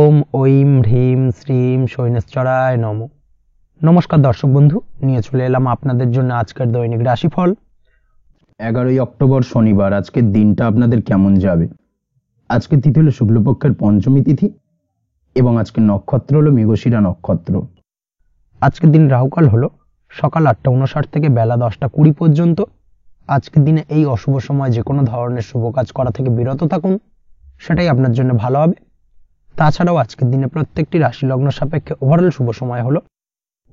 ওম ঐম হ্রিম শ্রীম শৈনেশ্বরায় নমঃ। নমস্কার দর্শক বন্ধু, নিয়ে চলে এলাম আপনাদের জন্য আজকের দৈনিক রাশিফল। 11ই অক্টোবর শনিবার। আজকের দিনটা আপনাদের কেমন যাবে? আজকে তিথি হলো শুক্লপক্ষের পঞ্চমী তিথি এবং আজকে নক্ষত্র হলো মৃগশিরা নক্ষত্র। আজকের দিন রাহুকাল হলো সকাল 8:59 থেকে বেলা 10:20 পর্যন্ত। আজকের দিনে এই অশুভ সময় যে কোনো ধরনের শুভ কাজ করা থেকে বিরত থাকুন, সেটাই আপনার জন্য ভালো হবে। তাছাড়াও আজকের দিনে প্রত্যেকটি রাশি লগ্ন সাপেক্ষে ওভারঅল শুভ সময় হলো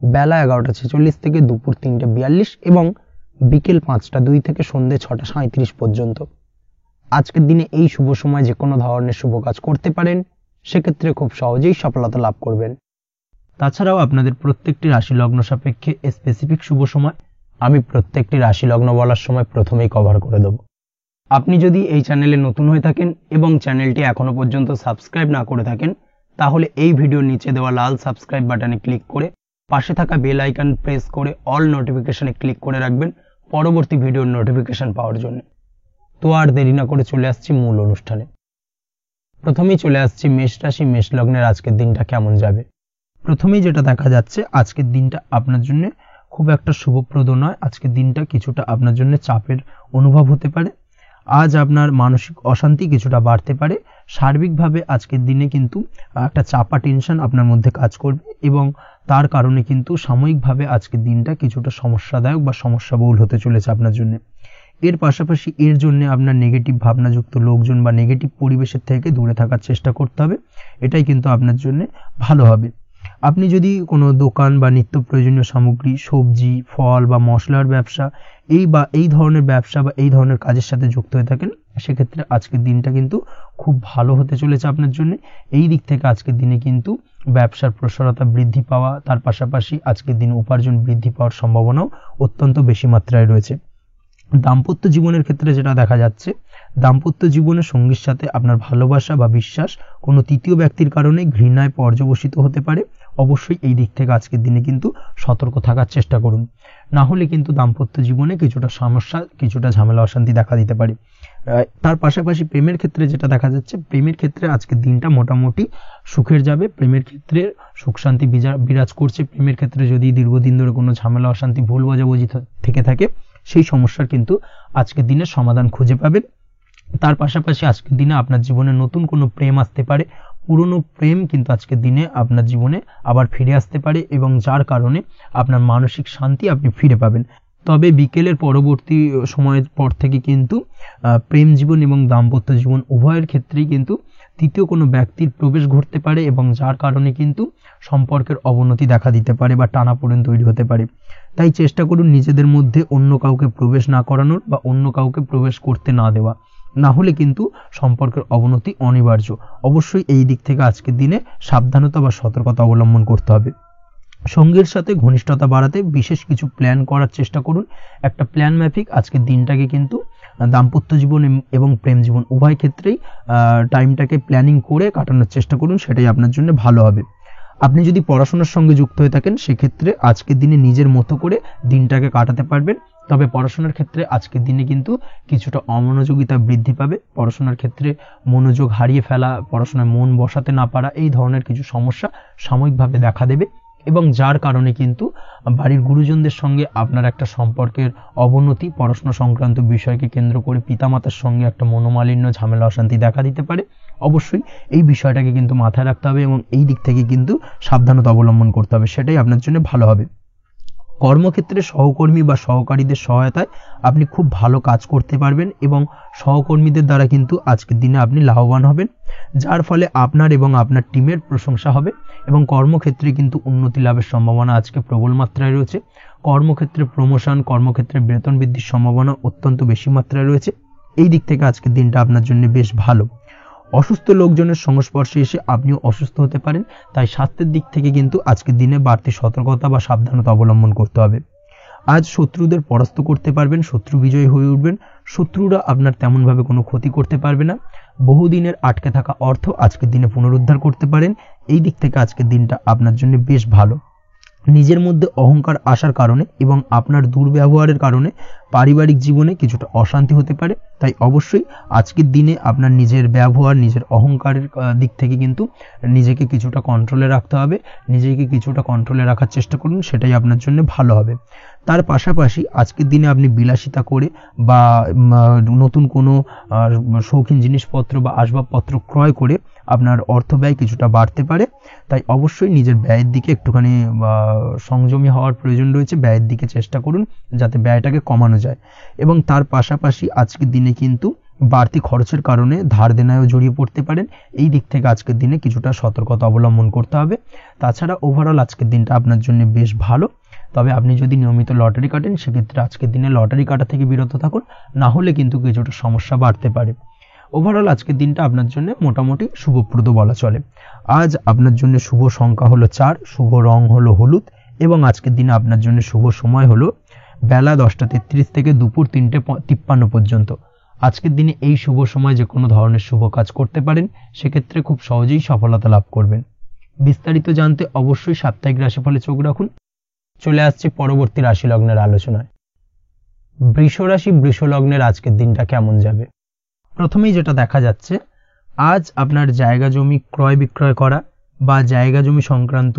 বেলা 11:46 থেকে দুপুর 3:42 এবং বিকেল 5:02 থেকে সন্ধ্যে 6:37 পর্যন্ত। আজকের দিনে এই শুভ সময় যে কোনো ধরনের শুভ কাজ করতে পারেন, সেক্ষেত্রে খুব সহজেই সফলতা লাভ করবেন। তাছাড়াও আপনাদের প্রত্যেকটি রাশি লগ্ন সাপেক্ষে স্পেসিফিক শুভ সময় আমি প্রত্যেকটি রাশি লগ্ন বলার সময় প্রথমেই কভার করে দেব। আপনি যদি এই চ্যানেলে নতুন হয়ে থাকেন এবং চ্যানেলটি এখনো পর্যন্ত সাবস্ক্রাইব না করে থাকেন, তাহলে এই ভিডিওর নিচে দেওয়া লাল সাবস্ক্রাইব বাটনে ক্লিক করে পাশে থাকা বেল আইকন প্রেস করে অল নোটিফিকেশনে ক্লিক করে রাখবেন পরবর্তী ভিডিওর নোটিফিকেশন পাওয়ার জন্য। তো আর দেরি না করে চলে আসছি মূল অনুষ্ঠানে। প্রথমেই চলে আসছি মেষ রাশি মেষ লগ্নের আজকের দিনটা কেমন যাবে। প্রথমেই যেটা দেখা যাচ্ছে, আজকের দিনটা আপনার জন্য খুব একটা শুভপ্রদ নয়। আজকের দিনটা কিছুটা আপনার জন্য চাপের অনুভব হতে পারে। আজ আপনার মানসিক অশান্তি কিছুটা বাড়তে পারে। সার্বিকভাবে আজকের দিনে কিন্তু একটা চাপা টেনশন আপনার মধ্যে কাজ করবে এবং তার কারণে কিন্তু সাময়িকভাবে আজকের দিনটা কিছুটা সমস্যাদায়ক বা সমস্যাবহুল হতে চলেছে আপনার জন্য। এর পাশাপাশি এর জন্য আপনার নেগেটিভ ভাবনাযুক্ত লোকজন বা নেগেটিভ পরিবেশের থেকে দূরে থাকার চেষ্টা করতে হবে। এটাই কিন্তু আপনার জন্য ভালো হবে। আপনি যদি কোনো দোকান বা নিত্য প্রয়োজনীয় সামগ্রী, সবজি, ফল বা মশলার ব্যবসা এই ধরনের ব্যবসা বা এই ধরনের কাজের সাথে যুক্ত হয়ে থাকেন, সেক্ষেত্রে আজকের দিনটা কিন্তু খুব ভালো হতে চলেছে আপনার জন্য। এই দিক থেকে আজকের দিনে কিন্তু ব্যবসার প্রসারতা বৃদ্ধি পাওয়া, তার পাশাপাশি আজকের দিনে উপার্জন বৃদ্ধি পাওয়ার সম্ভাবনাও অত্যন্ত বেশি মাত্রায় রয়েছে। দাম্পত্য জীবনের ক্ষেত্রে যেটা দেখা যাচ্ছে, দাম্পত্য জীবনে সঙ্গীর সাথে আপনার ভালোবাসা বা বিশ্বাস কোনো তৃতীয় ব্যক্তির কারণে ঘৃণায় পর্যবসিত হতে পারে। অবশ্যই এই দিক থেকে আজকের দিনে কিন্তু সতর্ক থাকার চেষ্টা করুন, না হলে কিন্তু দাম্পত্য জীবনে কিছুটা সমস্যা, কিছুটা ঝামেলা অশান্তি দেখা দিতে পারে। তার পাশাপাশি প্রেমের ক্ষেত্রে যেটা দেখা যাচ্ছে, প্রেমের ক্ষেত্রে আজকের দিনটা মোটামুটি সুখের যাবে। প্রেমের ক্ষেত্রে সুখ শান্তি বিরাজ করছে। প্রেমের ক্ষেত্রে যদি দীর্ঘদিন ধরে কোনো ঝামেলা অশান্তি, ভুল বোঝাবুঝি থেকে থাকে, সেই সমস্যার কিন্তু আজকের দিনে সমাধান খুঁজে পাবেন। তার পাশাপাশি আজকের দিনে আপনার জীবনে নতুন কোনো প্রেম আসতে পারে। পুরনো প্রেম কিন্তু আজকের দিনে আপনার জীবনে আবার ফিরে আসতে পারে এবং যার কারণে আপনার মানসিক শান্তি আপনি ফিরে পাবেন। তবে বিকেলের পরবর্তী সময়ের পর থেকে কিন্তু প্রেম জীবন এবং দাম্পত্য জীবন উভয়ের ক্ষেত্রেই কিন্তু তৃতীয় কোনো ব্যক্তির প্রবেশ ঘটতে পারে এবং যার কারণে কিন্তু সম্পর্কের অবনতি দেখা দিতে পারে বা টানাপোড়েন তৈরি হতে পারে। তাই চেষ্টা করুন নিজেদের মধ্যে অন্য কাউকে প্রবেশ না করানোর বা অন্য কাউকে প্রবেশ করতে না দেওয়া, না হলে কিন্তু সম্পর্কের অবনতি অনিবার্য। অবশ্যই এই দিক থেকে আজকের দিনে সাবধানতা বা সতর্কতা অবলম্বন করতে হবে। সঙ্গীর সাথে ঘনিষ্ঠতা বাড়াতে বিশেষ কিছু প্ল্যান করার চেষ্টা করুন। একটা প্ল্যান মাফিক আজকের দিনটাকে কিন্তু দাম্পত্য জীবন এবং প্রেম জীবন উভয় ক্ষেত্রেই টাইমটাকে প্ল্যানিং করে কাটানোর চেষ্টা করুন, সেটাই আপনার জন্য ভালো হবে। আপনি যদি পড়াশোনার সঙ্গে যুক্ত হয়ে থাকেন, সেক্ষেত্রে আজকের দিনে নিজের মতো করে দিনটাকে কাটাতে পারবেন। তবে পড়াশোনার ক্ষেত্রে আজকের দিনে কিন্তু কিছুটা অমনোযোগিতা বৃদ্ধি পাবে। পড়াশোনার ক্ষেত্রে মনোযোগ হারিয়ে ফেলা, পড়াশোনায় মন বসাতে না পারা, এই ধরনের কিছু সমস্যা সাময়িকভাবে দেখা দেবে এবং যার কারণে কিন্তু বাড়ির গুরুজনদের সঙ্গে আপনার একটা সম্পর্কের অবনতি, পড়াশোনা সংক্রান্ত বিষয়কে কেন্দ্র করে পিতামাতার সঙ্গে একটা মনোমালিন্য, ঝামেলা অশান্তি দেখা দিতে পারে। অবশ্যই এই বিষয়টাকে কিন্তু মাথায় রাখতে হবে এবং এই দিক থেকে কিন্তু সাবধানতা অবলম্বন করতে হবে, সেটাই আপনার জন্য ভালো হবে। কর্মক্ষেত্রে সহকর্মী বা সহকারীদের সহায়তায় আপনি খুব ভালো কাজ করতে পারবেন এবং সহকর্মীদের দ্বারা কিন্তু আজকের দিনে আপনি লাভবান হবেন, যার ফলে আপনার এবং আপনার টিমের প্রশংসা হবে এবং কর্মক্ষেত্রে কিন্তু উন্নতি লাভের সম্ভাবনা আজকে প্রবল মাত্রায় রয়েছে। কর্মক্ষেত্রে প্রমোশন, কর্মক্ষেত্রে বেতন বৃদ্ধির সম্ভাবনা অত্যন্ত বেশি মাত্রায় রয়েছে। এই দিক থেকে আজকের দিনটা আপনার জন্য বেশ ভালো। অসুস্থ লোকজনের সংস্পর্শে এসে আপনিও অসুস্থ হতে পারেন, তাই স্বাস্থ্যের দিক থেকে কিন্তু আজকের দিনে বাড়তি সতর্কতা বা সাবধানতা অবলম্বন করতে হবে। আজ শত্রুদের পরাস্ত করতে পারবেন, শত্রু বিজয়ী হয়ে উঠবেন। শত্রুরা আপনার তেমনভাবে কোনো ক্ষতি করতে পারবে না। বহুদিনের আটকে থাকা অর্থ আজকের দিনে পুনরুদ্ধার করতে পারেন। এই দিক থেকে আজকের দিনটা আপনার জন্য বেশ ভালো। নিজের মধ্যে অহংকার আসার কারণে এবং আপনার দুর্ব্যবহারের কারণে পারিবারিক জীবনে কিছুটা অশান্তি হতে পারে। তাই অবশ্যই আজকের দিনে আপনার নিজের ব্যবহার, নিজের অহংকারের দিক থেকে কিন্তু নিজেকে কিছুটা কন্ট্রোলে রাখতে হবে। নিজেকে কিছুটা কন্ট্রোলে রাখার চেষ্টা করুন, সেটাই আপনার জন্য ভালো হবে। তার পাশাপাশি আজকের দিনে আপনি বিলাসিতা করে বা নতুন কোনো শৌখিন জিনিসপত্র বা আসবাবপত্র ক্রয় করে আপনার অর্থ ব্যয় কিছুটা বাড়তে পারে। তাই অবশ্যই নিজের ব্যয়ের দিকে একটুখানি সংযমী হওয়ার প্রয়োজন রয়েছে। ব্যয়ের দিকে চেষ্টা করুন যাতে ব্যয়টাকে কমানো যায়। এবং তার পাশাপাশি আজকের দিনে কিন্তু বাড়তি খরচের কারণে ধার দেনায়ও জড়িয়ে পড়তে পারেন। এই দিক থেকে আজকের দিনে কিছুটা সতর্কতা অবলম্বন করতে হবে। তাছাড়া ওভারঅল আজকের দিনটা আপনার জন্য বেশ ভালো। তবে আপনি যদি নিয়মিত লটারি কাটেন সেক্ষেত্রে আজকের দিনে লটারি কাটা থেকে বিরত থাকুন, না হলে কিন্তু কিছুটা সমস্যা বাড়তে পারে। ওভারঅল আজকের দিনটা আপনার জন্য মোটামুটি শুভপ্রদ বলা চলে। আজ আপনার জন্য শুভ সংখ্যা হলো 4, শুভ রং হলো হলুদ এবং আজকের দিনে আপনার জন্য শুভ সময় হলো বেলা 10:33 থেকে দুপুর 3:53 পর্যন্ত। আজকের দিনে এই শুভ সময় যে কোনো ধরনের শুভ কাজ করতে পারেন, সেক্ষেত্রে খুব সহজেই সফলতা লাভ করবেন। বিস্তারিত জানতে অবশ্যই সাপ্তাহিক রাশিফলে চোখ রাখুন। চলে আসছে পরবর্তী রাশি লগ্নের আলোচনায়। বৃষ রাশি, বৃষ লগ্নের আজকের দিনটা কেমন যাবে? প্রথমেই যেটা দেখা যাচ্ছে, আজ আপনার জায়গা জমি ক্রয় বিক্রয় করা বা জায়গা জমি সংক্রান্ত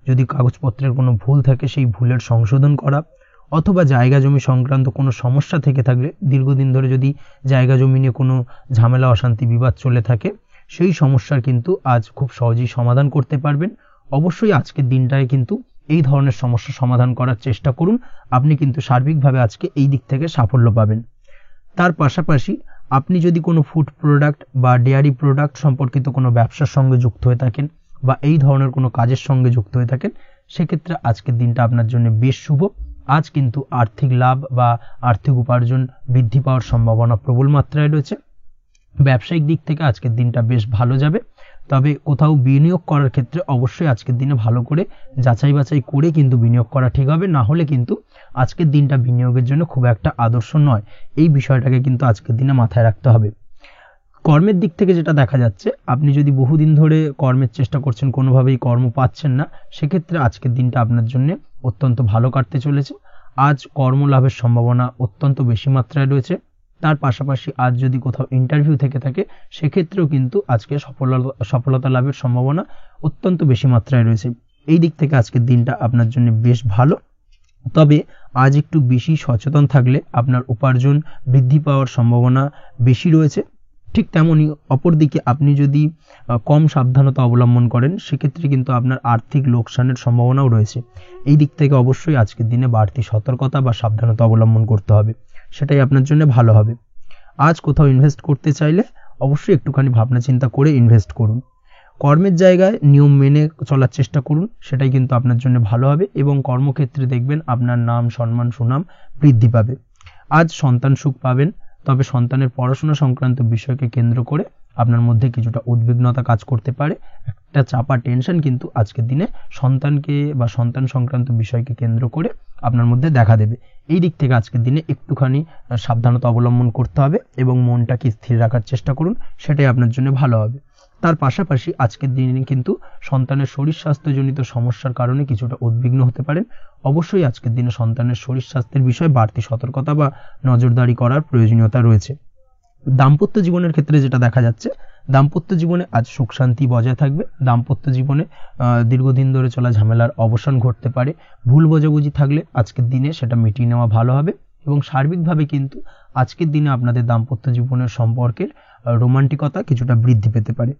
যদি কাগজপত্রের কোনো ভুল থাকে সেই ভুলের সংশোধন করা, অথবা জায়গা জমি সংক্রান্ত কোনো সমস্যা থেকে থাকলে, দীর্ঘদিন ধরে যদি জায়গা জমি নিয়ে কোনো ঝামেলা অশান্তি বিবাদ চলে থাকে, সেই সমস্যার কিন্তু আজ খুব সহজেই সমাধান করতে পারবেন। অবশ্যই আজকের দিনটায় কিন্তু এই ধরনের সমস্যা সমাধান করার চেষ্টা করুন। আপনি কিন্তু সার্বিকভাবে আজকে এই দিক থেকে সাফল্য পাবেন। তার পাশাপাশি আপনি যদি কোনো ফুড প্রোডাক্ট বা ডেয়ারি প্রোডাক্ট সম্পর্কিত কোনো ব্যবসার সঙ্গে যুক্ত হয়ে থাকেন বা এই ধরনের কোনো কাজের সঙ্গে যুক্ত হয়ে থাকেন, সেক্ষেত্রে আজকের দিনটা আপনার জন্য বেশ শুভ। আজ কিন্তু আর্থিক লাভ বা আর্থিক উপার্জন বৃদ্ধি পাওয়ার সম্ভাবনা প্রবল মাত্রায় রয়েছে। ব্যবসায়িক দিক থেকে আজকের দিনটা বেশ ভালো যাবে। তবে কোথাও বিনিয়োগ করার ক্ষেত্রে অবশ্যই আজকের দিনে ভালো করে যাচাই বাছাই করে কিন্তু বিনিয়োগ করা ঠিক হবে, না হলে কিন্তু আজকের দিনটা বিনিয়োগের জন্য খুব একটা আদর্শ নয়। এই বিষয়টাকে কিন্তু আজকের দিনে মাথায় রাখতে হবে। কর্মের দিক থেকে যেটা দেখা যাচ্ছে, আপনি যদি বহুদিন ধরে কর্মের চেষ্টা করছেন, কোনোভাবেই কর্ম পাচ্ছেন না, সেক্ষেত্রে আজকের দিনটা আপনার জন্য অত্যন্ত ভালো কাটতে চলেছে। আজ কর্মলাভের সম্ভাবনা অত্যন্ত বেশি মাত্রায় রয়েছে। তার পাশাপাশি আজ যদি কোথাও ইন্টারভিউ থেকে থাকে, সেক্ষেত্রেও কিন্তু আজকে সফলতা লাভের সম্ভাবনা অত্যন্ত বেশি মাত্রায় রয়েছে। এই দিক থেকে আজকের দিনটা আপনার জন্য বেশ ভালো। তবে আজ একটু বেশি সচেতন থাকলে আপনার উপার্জন বৃদ্ধি পাওয়ার সম্ভাবনা বেশি রয়েছে। ঠিক তেমনি অপরদিকে আপনি যদি কম সাবধানতা অবলম্বন করেন, সেক্ষেত্রে কিন্তু আপনার আর্থিক লোকসানের সম্ভাবনাও রয়েছে। এই দিক থেকে অবশ্যই আজকের দিনে বাড়তি সতর্কতা বা সাবধানতা অবলম্বন করতে হবে, সেটাই আপনার জন্য ভালো হবে। আজ কোথাও ইনভেস্ট করতে চাইলে অবশ্যই একটুখানি ভাবনা চিন্তা করে ইনভেস্ট করুন। কর্মের জায়গায় নিয়ম মেনে চলার চেষ্টা করুন, সেটাই কিন্তু আপনার জন্য ভালো হবে এবং কর্মক্ষেত্রে দেখবেন আপনার নাম, সম্মান, সুনাম বৃদ্ধি পাবে। আজ সন্তান সুখ পাবেন, তবে সন্তানের পড়াশোনা সংক্রান্ত বিষয়কে কেন্দ্র করে আপনার মধ্যে কিছুটা উদ্বিগ্নতা কাজ করতে পারে। একটা চাপা টেনশন কিন্তু আজকের দিনে সন্তানকে বা সন্তান সংক্রান্ত বিষয়কে কেন্দ্র করে আপনার মধ্যে দেখা দেবে। এই দিক থেকে আজকের দিনে একটুখানি সাবধানতা অবলম্বন করতে হবে এবং মনটাকে স্থির রাখার চেষ্টা করুন, সেটাই আপনার জন্য ভালো হবে। তার পাশাপাশি আজকের দিনে কিন্তু সন্তানের শরীর স্বাস্থ্যজনিত সমস্যার কারণে কিছুটা উদ্বিগ্ন হতে পারেন। অবশ্যই আজকের দিনে সন্তানের শরীর স্বাস্থ্যের বিষয়ে বাড়তি সতর্কতা বা নজরদারি করার প্রয়োজনীয়তা রয়েছে। দাম্পত্য জীবনের ক্ষেত্রে যেটা দেখা যাচ্ছে, দাম্পত্য জীবনে আজ সুখ শান্তি বজায় থাকবে। দাম্পত্য জীবনে দীর্ঘদিন ধরে চলা ঝামেলার অবসান ঘটতে পারে। ভুল বোঝাবুঝি থাকলে আজকের দিনে সেটা মিটিয়ে নেওয়া ভালো হবে এবং সার্বিকভাবে কিন্তু আজকের দিনে আপনাদের দাম্পত্য জীবনের সম্পর্কের রোমান্টিকতা কিছুটা বৃদ্ধি পেতে পারে।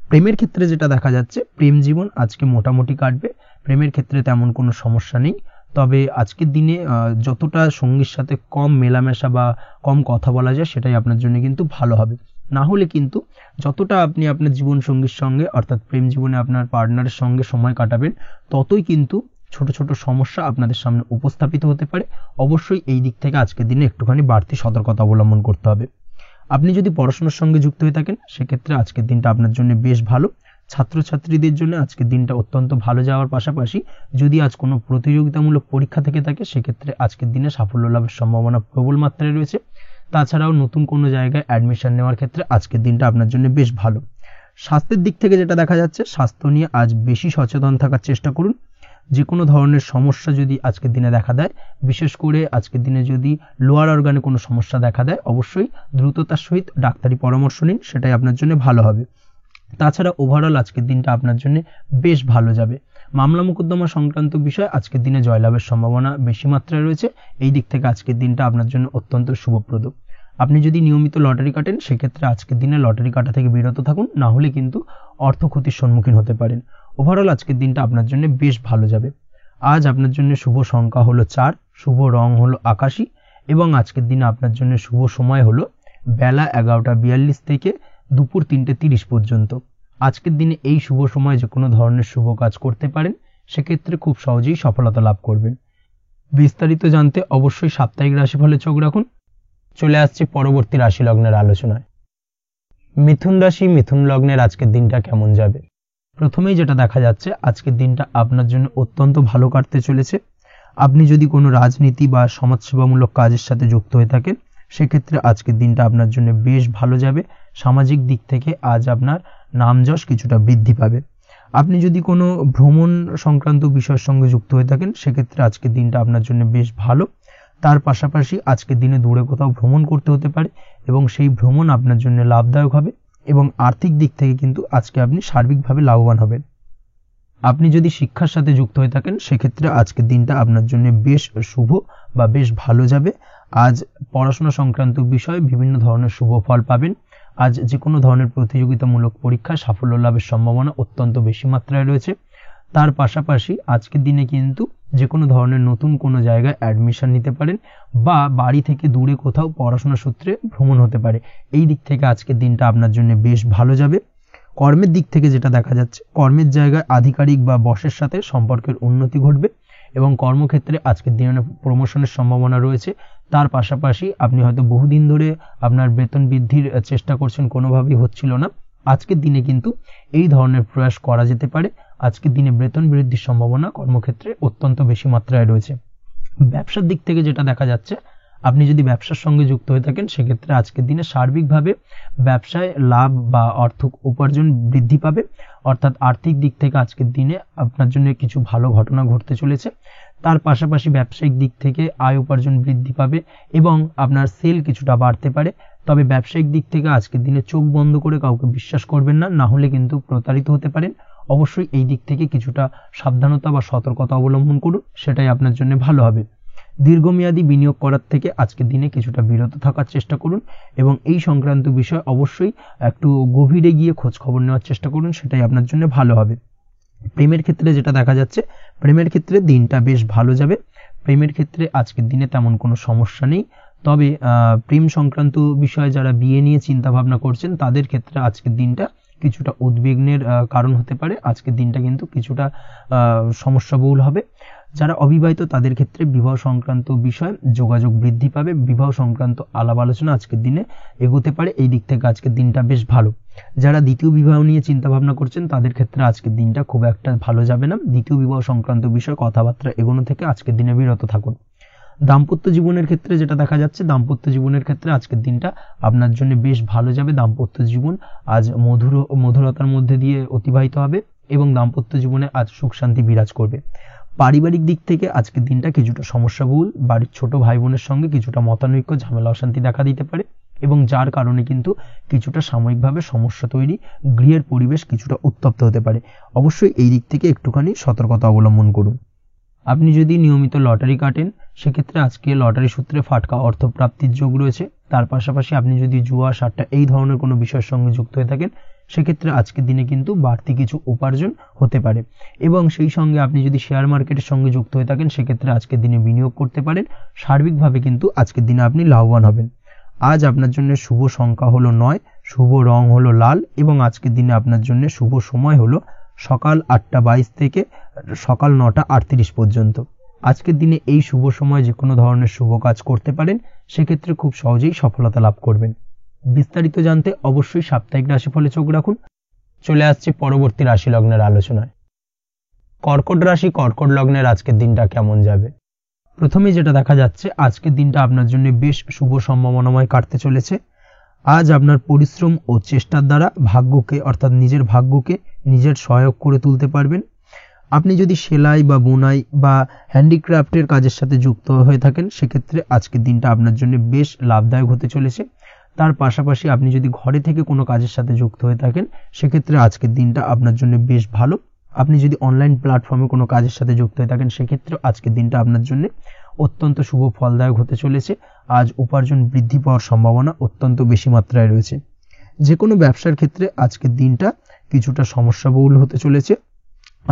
প্রেমের ক্ষেত্রে যেটা দেখা যাচ্ছে, প্রেম জীবন আজকে মোটামুটি কাটবে। প্রেমের ক্ষেত্রে তেমন কোনো সমস্যা নেই। তবে আজকের দিনে যতটা সঙ্গীর সাথে কম মেলামেশা বা কম কথা বলা যায়, সেটাই আপনার জন্য কিন্তু ভালো হবে। না হলে কিন্তু যতটা আপনি আপনার জীবন সঙ্গীর সঙ্গে অর্থাৎ প্রেম জীবনে আপনার পার্টনারের সঙ্গে সময় কাটাবেন, ততই কিন্তু ছোট ছোট সমস্যা আপনাদের সামনে উপস্থাপিত হতে পারে। অবশ্যই এই দিক থেকে আজকের দিনে একটুখানি বাড়তি সতর্কতা অবলম্বন করতে হবে। আপনি যদি পড়াশোনার সঙ্গে যুক্ত হয়ে থাকেন, সেক্ষেত্রে আজকের দিনটা আপনার জন্য বেশ ভালো। ছাত্রছাত্রীদের জন্য আজকের দিনটা অত্যন্ত ভালো যাওয়ার পাশাপাশি যদি আজ কোনো প্রতিযোগিতামূলক পরীক্ষা থেকে থাকে, সেক্ষেত্রে আজকের দিনে সাফল্য লাভের সম্ভাবনা প্রবল মাত্রায় রয়েছে। তাছাড়াও নতুন কোনো জায়গায় অ্যাডমিশন নেওয়ার ক্ষেত্রে আজকের দিনটা আপনার জন্য বেশ ভালো। স্বাস্থ্যের দিক থেকে যেটা দেখা যাচ্ছে, স্বাস্থ্য নিয়ে আজ বেশি সচেতন থাকার চেষ্টা করুন। যে কোনো ধরনের সমস্যা যদি আজকের দিনে দেখা দেয়, বিশেষ করে আজকের দিনে যদি লোয়ার অর্গানে কোনো সমস্যা দেখা দেয়, অবশ্যই দ্রুততার সহিত ডাক্তারি পরামর্শ নিন, সেটাই আপনার জন্য ভালো হবে। তাছাড়া ওভারঅল আজকের দিনটা আপনার জন্য বেশ ভালো যাবে। মামলা মোকদ্দমা সংক্রান্ত বিষয় আজকের দিনে জয়লাভের সম্ভাবনা বেশি মাত্রায় রয়েছে। এই দিক থেকে আজকের দিনটা আপনার জন্য অত্যন্ত শুভপ্রদ। আপনি যদি নিয়মিত লটারি কাটেন, সেক্ষেত্রে আজকের দিনে লটারি কাটা থেকে বিরত থাকুন, না হলে কিন্তু অর্থ ক্ষতির সম্মুখীন হতে পারেন। ওভারঅল আজকের দিনটা আপনার জন্য বেশ ভালো যাবে। আজ আপনার জন্য শুভ সংখ্যা হলো 4, শুভ রং হলো আকাশী, এবং আজকের দিনে আপনার জন্য শুভ সময় হলো বেলা 11:42 থেকে দুপুর 3:30 পর্যন্ত। আজকের দিনে এই শুভ সময় যে কোনো ধরনের শুভ কাজ করতে পারেন, সেক্ষেত্রে খুব সহজেই সফলতা লাভ করবেন। বিস্তারিত জানতে অবশ্যই সাপ্তাহিক রাশিফলে চোখ রাখুন। চলে আসছে পরবর্তী রাশি লগ্নের আলোচনায়। মিথুন রাশি, মিথুন লগ্নের আজকের দিনটা কেমন যাবে? প্রথমেই যেটা দেখা যাচ্ছে, আজকের দিনটা আপনার জন্য অত্যন্ত ভালো কাটতে চলেছে। আপনি যদি কোনো রাজনীতি বা সমাজসেবামূলক কাজের সাথে যুক্ত হয়ে থাকেন, সেক্ষেত্রে আজকের দিনটা আপনার জন্য বেশ ভালো যাবে। সামাজিক দিক থেকে আজ আপনার নামযশ কিছুটা বৃদ্ধি পাবে। আপনি যদি কোনো ভ্রমণ সংক্রান্ত বিষয়ের সঙ্গে যুক্ত হয়ে থাকেন, সেক্ষেত্রে আজকের দিনটা আপনার জন্য বেশ ভালো। তার পাশাপাশি আজকের দিনে দূরে কোথাও ভ্রমণ করতে হতে পারে, এবং সেই ভ্রমণ আপনার জন্য লাভদায়ক হবে, এবং আর্থিক দিক থেকে কিন্তু আজকে আপনি সার্বিকভাবে লাভবান হবেন। আপনি যদি শিক্ষার সাথে যুক্ত হয়ে থাকেন, সেক্ষেত্রে আজকের দিনটা আপনার জন্য বেশ শুভ বা বেশ ভালো যাবে। আজ পড়াশোনা সংক্রান্ত বিষয়ে বিভিন্ন ধরনের শুভ ফল পাবেন। আজ যে কোনো ধরনের প্রতিযোগিতামূলক পরীক্ষায় সাফল্য লাভের সম্ভাবনা অত্যন্ত বেশি মাত্রায় রয়েছে। তার পাশাপাশি আজকের দিনে কিন্তু যে কোনো ধরনের নতুন কোনো জায়গায় অ্যাডমিশন নিতে পারেন, বা বাড়ি থেকে দূরে কোথাও পড়াশোনা সূত্রে ভ্রমণ হতে পারে। এই দিক থেকে আজকের দিনটা আপনার জন্য বেশ ভালো যাবে। কর্মের দিক থেকে যেটা দেখা যাচ্ছে, কর্মের জায়গায় আধিকারিক বা বসের সাথে সম্পর্কের উন্নতি ঘটবে, এবং কর্মক্ষেত্রে আজকের দিনে প্রমোশনের সম্ভাবনা রয়েছে। তার পাশাপাশি আপনি হয়তো বহুদিন ধরে আপনার বেতন বৃদ্ধির চেষ্টা করছেন, কোনোভাবেই হচ্ছিল না। আজকের দিনে কিন্তু এই ধরনের প্রয়াস করা যেতে পারে। আজকের দিনে বেতন বৃদ্ধির সম্ভাবনা কর্মক্ষেত্রে অত্যন্ত বেশি মাত্রায় রয়েছে। ব্যবসার দিক থেকে যেটা দেখা যাচ্ছে, আপনি যদি ব্যবসার সঙ্গে যুক্ত হয়ে থাকেন, সেক্ষেত্রে আজকের দিনে সার্বিকভাবে ব্যবসায় লাভ বা অর্থ উপার্জন বৃদ্ধি পাবে। অর্থাৎ আর্থিক দিক থেকে আজকের দিনে আপনার জন্য কিছু ভালো ঘটনা ঘটতে চলেছে। তার পাশাপাশি ব্যবসায়িক দিক থেকে আয় উপার্জন বৃদ্ধি পাবে, এবং আপনার সেল কিছুটা বাড়তে পারে। তবে ব্যবসায়িক দিক থেকে আজকের দিনে চোখ বন্ধ করে কাউকে বিশ্বাস করবেন না, না হলে কিন্তু প্রতারিত হতে পারেন। অবশ্যই এই দিক থেকে কিছুটা সাবধানতা বা সতর্কতা অবলম্বন করুন, সেটাই আপনার জন্য ভালো হবে। দীর্ঘমেয়াদী বিনিয়োগ করার থেকে আজকের দিনে কিছুটা বিরত থাকার চেষ্টা করুন, এবং এই সংক্রান্ত বিষয় অবশ্যই একটু গভীরে গিয়ে খোঁজ খবর নেওয়ার চেষ্টা করুন, সেটাই আপনার জন্য ভালো হবে। প্রেমের ক্ষেত্রে যেটা দেখা যাচ্ছে, প্রেমের ক্ষেত্রে দিনটা বেশ ভালো যাবে। প্রেমের ক্ষেত্রে আজকের দিনে তেমন কোনো সমস্যা নেই। তবে প্রেম সংক্রান্ত বিষয়ে যারা বিয়ে নিয়ে চিন্তা ভাবনা করছেন, তাদের ক্ষেত্রে আজকের দিনটা কিছুটা উদ্বিগ্নের কারণ হতে পারে। আজকের দিনটা কিন্তু কিছুটা সমস্যাবহুল হবে। যারা অবিবাহিত, তাদের ক্ষেত্রে বিবাহ সংক্রান্ত বিষয় যোগাযোগ বৃদ্ধি পাবে। বিবাহ সংক্রান্ত আলাপ আলোচনা আজকের দিনে এগোতে পারে। এই দিক থেকে আজকের দিনটা বেশ ভালো। যারা দ্বিতীয় বিবাহ নিয়ে চিন্তা ভাবনা করছেন, তাদের ক্ষেত্রে আজকের দিনটা খুব একটা ভালো যাবে না। দ্বিতীয় বিবাহ সংক্রান্ত বিষয় কথাবার্তা এগোনো থেকে আজকের দিনে বিরত থাকুন। দাম্পত্য জীবনের ক্ষেত্রে যেটা দেখা যাচ্ছে, দাম্পত্য জীবনের ক্ষেত্রে আজকের দিনটা আপনার জন্য বেশ ভালো যাবে। দাম্পত্য জীবন আজ মধুরতার মধ্যে দিয়ে অতিবাহিত হবে, এবং দাম্পত্য জীবনে আজ সুখ শান্তি বিরাজ করবে। পারিবারিক দিক থেকে আজকের দিনটা কিছুটা সমস্যাবহুল। বাড়ির ছোট ভাই বোনের সঙ্গে কিছুটা মতানৈক্য, ঝামেলা অশান্তি দেখা দিতে পারে, এবং যার কারণে কিন্তু কিছুটা সাময়িকভাবে সমস্যা তৈরি, গৃহের পরিবেশ কিছুটা উত্তপ্ত হতে পারে। অবশ্যই এই দিক থেকে একটুখানি সতর্কতা অবলম্বন করুন। আপনি যদি নিয়মিত লটারি কাটেন, সেক্ষেত্রে আজকে লটারি সূত্রে ফাটকা অর্থপ্রাপ্তির যোগ রয়েছে। তার পাশাপাশি আপনি যদি জুয়া, সাট্টা এই ধরনের কোনো বিষয়ের সঙ্গে যুক্ত হয়ে থাকেন, সেক্ষেত্রে আজকের দিনে কিন্তু বাড়তি কিছু উপার্জন হতে পারে। এবং সেই সঙ্গে আপনি যদি শেয়ার মার্কেটের সঙ্গে যুক্ত হয়ে থাকেন, সেক্ষেত্রে আজকের দিনে বিনিয়োগ করতে পারেন। সার্বিকভাবে কিন্তু আজকের দিনে আপনি লাভবান হবেন। আজ আপনার জন্য শুভ সংখ্যা হলো 9, শুভ রং হলো লাল, এবং আজকের দিনে আপনার জন্য শুভ সময় হলো সকাল 8:22 থেকে সকাল 9:38 পর্যন্ত। আজকের দিনে এই শুভ সময় যে কোনো ধরনের শুভ কাজ করতে পারেন, সেক্ষেত্রে খুব সহজেই সফলতা লাভ করবেন। বিস্তারিত জানতে অবশ্যই সাপ্তাহিক রাশিফলে চোখ রাখুন। চলে আসছে পরবর্তী রাশি লগ্নের আলোচনায়। কর্কট রাশি, কর্কট লগ্নের আজকের দিনটা কেমন যাবে? প্রথমেই যেটা দেখা যাচ্ছে, আজকের দিনটা আপনার জন্য বেশ শুভ সম্ভাবনাময় কাটতে চলেছে। আজ আপনার পরিশ্রম ও চেষ্টার দ্বারা ভাগ্যকে, অর্থাৎ নিজের ভাগ্যকে নিজের সহায়ক করে তুলতে পারবেন। আপনি যদি সেলাই বা বুনাই বা হ্যান্ডিক্রাফটের কাজের সাথে যুক্ত হয়ে থাকেন সেক্ষেত্রে আজকের দিনটা আপনার জন্য বেশ লাভদায়ক হতে চলেছে। তার পাশাপাশি আপনি যদি ঘরে থেকে কোনো কাজের সাথে যুক্ত হয়ে থাকেন সেক্ষেত্রে আজকের দিনটা আপনার জন্য বেশ ভালো। আপনি যদি অনলাইন প্ল্যাটফর্মে কোনো কাজের সাথে যুক্ত হয়ে থাকেন সেক্ষেত্রে আজকের দিনটা আপনার জন্য অত্যন্ত শুভ ফলদায়ক হতে চলেছে। আজ উপার্জন বৃদ্ধি পাওয়ার সম্ভাবনা অত্যন্ত বেশি মাত্রায় রয়েছে। যে কোনো ব্যবসার ক্ষেত্রে আজকের দিনটা কিছুটা সমস্যাবহুল হতে চলেছে।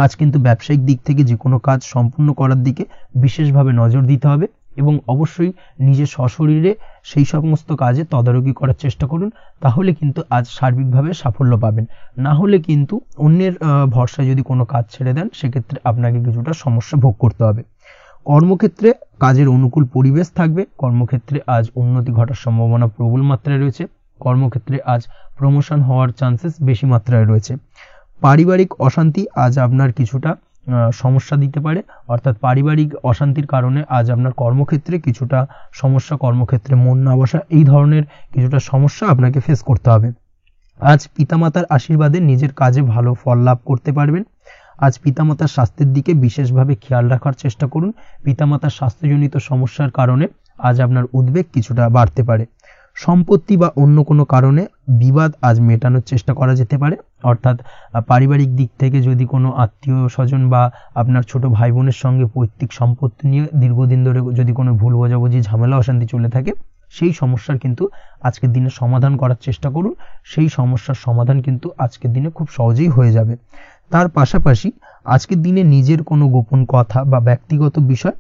আজ কিন্তু ব্যবসায়িক দিক থেকে যে কোনো কাজ সম্পূর্ণ করার দিকে বিশেষভাবে নজর দিতে হবে এবং অবশ্যই নিজের সশরীরে সেই সমস্ত কাজে তদারকি করার চেষ্টা করুন, তাহলে কিন্তু আজ সার্বিকভাবে সাফল্য পাবেন। না হলে কিন্তু অন্যের ভরসায় যদি কোনো কাজ ছেড়ে দেন সেক্ষেত্রে আপনাকে কিছুটা সমস্যা ভোগ করতে হবে। কর্মক্ষেত্রে কাজের অনুকূল পরিবেশ থাকবে। কর্মক্ষেত্রে আজ উন্নতি ঘটার সম্ভাবনা প্রবল মাত্রায় রয়েছে। কর্মক্ষেত্রে আজ প্রমোশন হওয়ার চান্সেস বেশি মাত্রায় রয়েছে। পারিবারিক অশান্তি আজ আপনার কিছুটা সমস্যা দিতে পারে, অর্থাৎ পারিবারিক অশান্তির কারণে আজ আপনার কর্মক্ষেত্রে কিছুটা সমস্যা, কর্মক্ষেত্রে মন না বসা, এই ধরনের কিছুটা সমস্যা আপনাকে ফেস করতে হবে। আজ পিতামাতার আশীর্বাদে নিজের কাজে ভালো ফল লাভ করতে পারবেন। আজ পিতামাতার স্বাস্থ্যের দিকে বিশেষভাবে খেয়াল রাখার চেষ্টা করুন। পিতামাতার স্বাস্থ্যজনিত সমস্যার কারণে আজ আপনার উদ্বেগ কিছুটা বাড়তে পারে। সম্পত্তি বা অন্য কোনো কারণে বিবাদ আজ মেটানোর চেষ্টা করা যেতে পারে, অর্থাৎ পারিবারিক দিক থেকে যদি কোনো আত্মীয় স্বজন বা আপনার ছোট ভাই বোনের সঙ্গে পৈতৃক সম্পত্তি নিয়ে দীর্ঘদিন ধরে যদি কোনো ভুল বোঝাবুঝি, ঝামেলা অশান্তি চলে থাকে সেই সমস্যার কিন্তু আজকের দিনে সমাধান করার চেষ্টা করুন। সেই সমস্যার সমাধান কিন্তু আজকের দিনে খুব সহজেই হয়ে যাবে। তার পাশাপাশি আজকের দিনে নিজের কোনো গোপন কথা বা ব্যক্তিগত বিষয়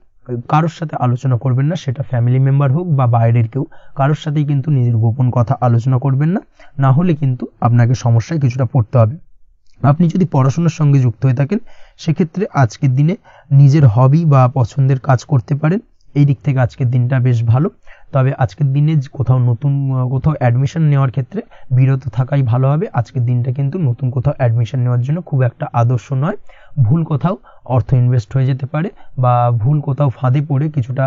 কারোর সাথে আলোচনা করবেন না, সেটা ফ্যামিলি মেম্বার হোক বা বাইরের কেউ, কারোর সাথেই কিন্তু নিজের গোপন কথা আলোচনা করবেন না, না হলে কিন্তু আপনাকে সমস্যায় কিছুটা পড়তে হবে। আপনি যদি পড়াশোনার সঙ্গে যুক্ত হয়ে থাকেন সেক্ষেত্রে আজকের দিনে নিজের হবি বা পছন্দের কাজ করতে পারেন। এই দিক থেকে আজকের দিনটা বেশ ভালো। তবে আজকের দিনে কোথাও অ্যাডমিশন নেওয়ার ক্ষেত্রে বিরত থাকাই ভালো হবে। আজকের দিনটা কিন্তু নতুন কোথাও অ্যাডমিশন নেওয়ার জন্য খুব একটা আদর্শ নয়। ভুল কোথাও অর্থ ইনভেস্ট হয়ে যেতে পারে বা ভুল কোথাও ফাঁদে পড়ে কিছুটা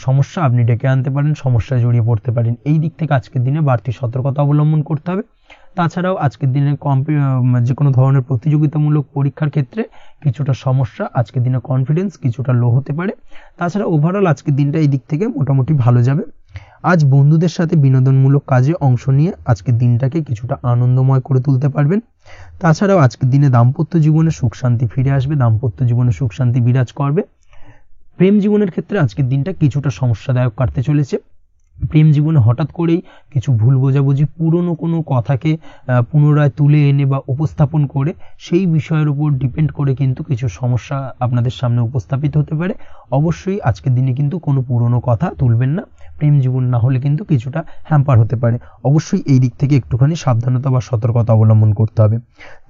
সমস্যা আপনি ডেকে আনতে পারেন, সমস্যায় জড়িয়ে পড়তে পারেন। এই দিক থেকে আজকের দিনে বাড়তি সতর্কতা অবলম্বন করতে হবে। তাছাড়াও আজকের দিনে যে কোনো ধরনের প্রতিযোগিতামূলক পরীক্ষার ক্ষেত্রে কিছুটা সমস্যা, আজকের দিনে কনফিডেন্স কিছুটা লো হতে পারে। তাছাড়া ওভারঅল আজকের দিনটা এই দিক থেকে মোটামুটি ভালো যাবে। আজ বন্ধুদের সাথে বিনোদনমূলক কাজে অংশ নিয়ে আজকের দিনটাকে কিছুটা আনন্দময় করে তুলতে পারবেন। তাছাড়াও আজকের দিনে দাম্পত্য জীবনে সুখ শান্তি ফিরে আসবে, দাম্পত্য জীবনে সুখ শান্তি বিরাজ করবে। প্রেম জীবনের ক্ষেত্রে আজকের দিনটা কিছুটা সমস্যাদায়ক কাটতে চলেছে। প্রেম জীবনে হঠাৎ করেই কিছু ভুল বোঝাবুঝি, পুরনো কোনো কথাকে পুনরায় তুলে এনে বা উপস্থাপন করে সেই বিষয়ের উপর ডিপেন্ড করে কিন্তু কিছু সমস্যা আপনাদের সামনে উপস্থাপিত হতে পারে। অবশ্যই আজকের দিনে কিন্তু কোনো পুরনো কথা তুলবেন না, প্রেম জীবন না হলে কিন্তু কিছুটা হ্যাম্পার হতে পারে। অবশ্যই এই দিক থেকে একটুখানি সাবধানতা বা সতর্কতা অবলম্বন করতে হবে।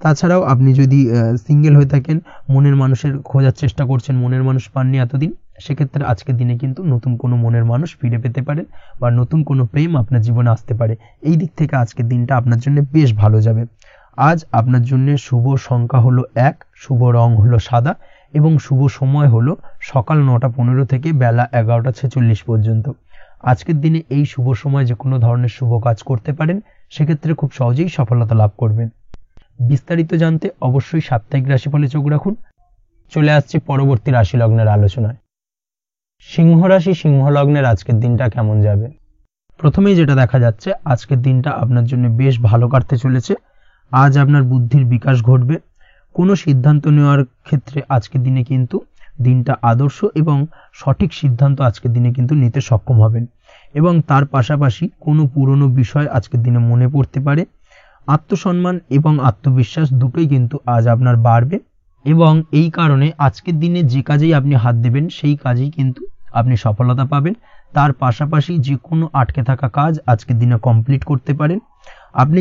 তাছাড়াও আপনি যদি সিঙ্গেল হয়ে থাকেন, মনের মানুষের খোঁজার চেষ্টা করছেন, মনের মানুষ পাননি এতদিন, সেক্ষেত্রে আজকের দিনে কিন্তু নতুন কোনো মনের মানুষ ফিরে পেতে পারেন বা নতুন কোনো প্রেম আপনার জীবনে আসতে পারে। এই দিক থেকে আজকের দিনটা আপনার জন্য বেশ ভালো যাবে। আজ আপনার জন্য শুভ সংখ্যা হলো 1, শুভ রং হলো সাদা এবং শুভ সময় হলো সকাল 9:15 থেকে বেলা 11:46 পর্যন্ত। আজকের দিনে এই শুভ সময় যে কোনো ধরনের শুভ কাজ করতে পারেন, সেক্ষেত্রে খুব সহজেই সফলতা লাভ করবেন। বিস্তারিত জানতে অবশ্যই সাপ্তাহিক রাশিফলে চোখ রাখুন। চলে আসছে পরবর্তী রাশি লগ্নের আলোচনায়। সিংহ রাশি, সিংহ লগ্নের আজকের দিনটা কেমন যাবে? প্রথমেই যেটা দেখা যাচ্ছে, আজকের দিনটা আপনার জন্য বেশ ভালো কাটতে চলেছে। আজ আপনার বুদ্ধির বিকাশ ঘটবে। কোনো সিদ্ধান্ত নেওয়ার ক্ষেত্রে আজকের দিনে কিন্তু দিনটা আদর্শ এবং সঠিক সিদ্ধান্ত আজকের দিনে কিন্তু নিতে সক্ষম হবেন এবং তার পাশাপাশি কোনো পুরনো বিষয় আজকের দিনে মনে পড়তে পারে। আত্মসম্মান এবং আত্মবিশ্বাস দুটোই কিন্তু আজ আপনার বাড়বে এবং এই কারণে আজকের দিনে যে কাজেই আপনি হাত দেবেন সেই কাজেই কিন্তু আপনি সফলতা পাবেন। তার পাশাপাশি যে কোনো আটকে থাকা কাজ আজকের দিনে কমপ্লিট করতে পারেন। আপনি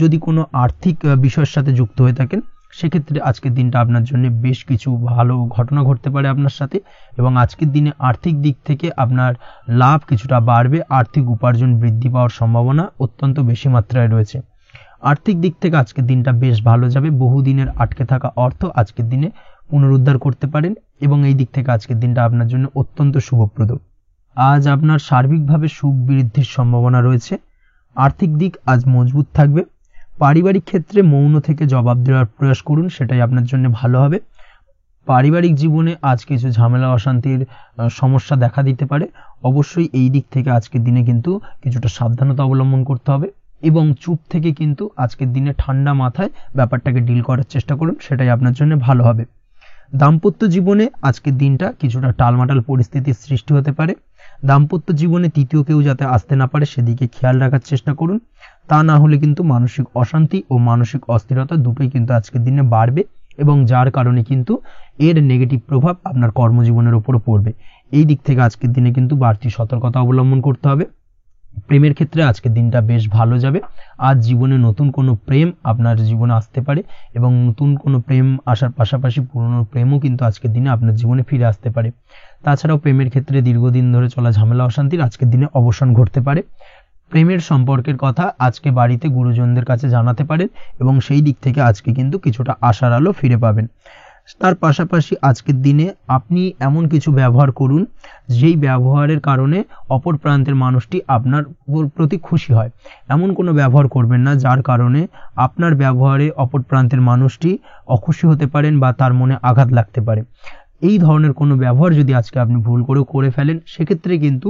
যদি কোনো আর্থিক বিষয়ের সাথে যুক্ত হয়ে থাকেন, সেক্ষেত্রে আজকের দিনটা আপনার জন্য বেশ কিছু ভালো ঘটনা ঘটতে পারে আপনার সাথে এবং আজকের দিনে আর্থিক দিক থেকে আপনার লাভ কিছুটা বাড়বে। আর্থিক উপার্জন বৃদ্ধি পাওয়ার সম্ভাবনা অত্যন্ত বেশি মাত্রায় রয়েছে। আর্থিক দিক থেকে আজকের দিনটা বেশ ভালো যাবে। বহুদিনের আটকে থাকা অর্থ আজকের দিনে পুনরুদ্ধার করতে পারেন এবং এই দিক থেকে আজকের দিনটা আপনার জন্য অত্যন্ত শুভপ্রদ। আজ আপনার সার্বিকভাবে সুখ বৃদ্ধির সম্ভাবনা রয়েছে। আর্থিক দিক আজ মজবুত থাকবে। পারিবারিক ক্ষেত্রে মৌন থেকে জবাব দেওয়ার প্রয়াস করুন, সেটাই আপনার জন্য ভালো হবে। পারিবারিক জীবনে আজ কিছু ঝামেলা অশান্তির সমস্যা দেখা দিতে পারে। অবশ্যই এই দিক থেকে আজকের দিনে কিন্তু কিছুটা সাবধানতা অবলম্বন করতে হবে এবং চুপ থেকে কিন্তু আজকের দিনে ঠান্ডা মাথায় ব্যাপারটাকে ডিল করার চেষ্টা করুন, সেটাই আপনার জন্য ভালো হবে। দাম্পত্য জীবনে আজকের দিনটা কিছুটা টালমাটাল পরিস্থিতির সৃষ্টি হতে পারে। দাম্পত্য জীবনে তৃতীয় কেউ যাতে আসতে না পারে সেদিকে খেয়াল রাখার চেষ্টা করুন, তা না হলে কিন্তু মানসিক অশান্তি ও মানসিক অস্থিরতা দুটোই কিন্তু আজকের দিনে বাড়বে এবং যার কারণে কিন্তু এর নেগেটিভ প্রভাব আপনার কর্মজীবনের উপর পড়বে। এই দিক থেকে আজকের দিনে কিন্তু বাড়তি সতর্কতা অবলম্বন করতে হবে। প্রেমের ক্ষেত্রে আজকের দিনটা বেশ ভালো যাবে। আজ জীবনে নতুন কোনো প্রেম আপনার জীবনে আসতে পারে এবং নতুন কোনো প্রেম আসার পাশাপাশি পুরনো প্রেমও কিন্তু আজকের দিনে আপনার জীবনে ফিরে আসতে পারে। তাছাড়াও প্রেমের ক্ষেত্রে দীর্ঘদিন ধরে চলা ঝামেলা অশান্তির আজকের দিনে অবসান ঘটতে পারে। প্রেমের সম্পর্কের কথা আজকে বাড়িতে গুরুজনদের কাছে জানাতে পারেন এবং সেই দিক থেকে আজকে কিন্তু কিছুটা আশার আলো ফিরে পাবেন। তার পাশাপাশি আজকের দিনে আপনি এমন কিছু ব্যবহার করুন যেই ব্যবহারের কারণে অপর প্রান্তের মানুষটি আপনার প্রতি খুশি হয়। এমন কোনো ব্যবহার করবেন না যার কারণে আপনার ব্যবহারে অপর প্রান্তের মানুষটি অখুশি হতে পারেন বা তার মনে আঘাত লাগতে পারে। এই ধরনের কোনো ব্যবহার যদি আজকে আপনি ভুল করে ফেলেন সেক্ষেত্রে কিন্তু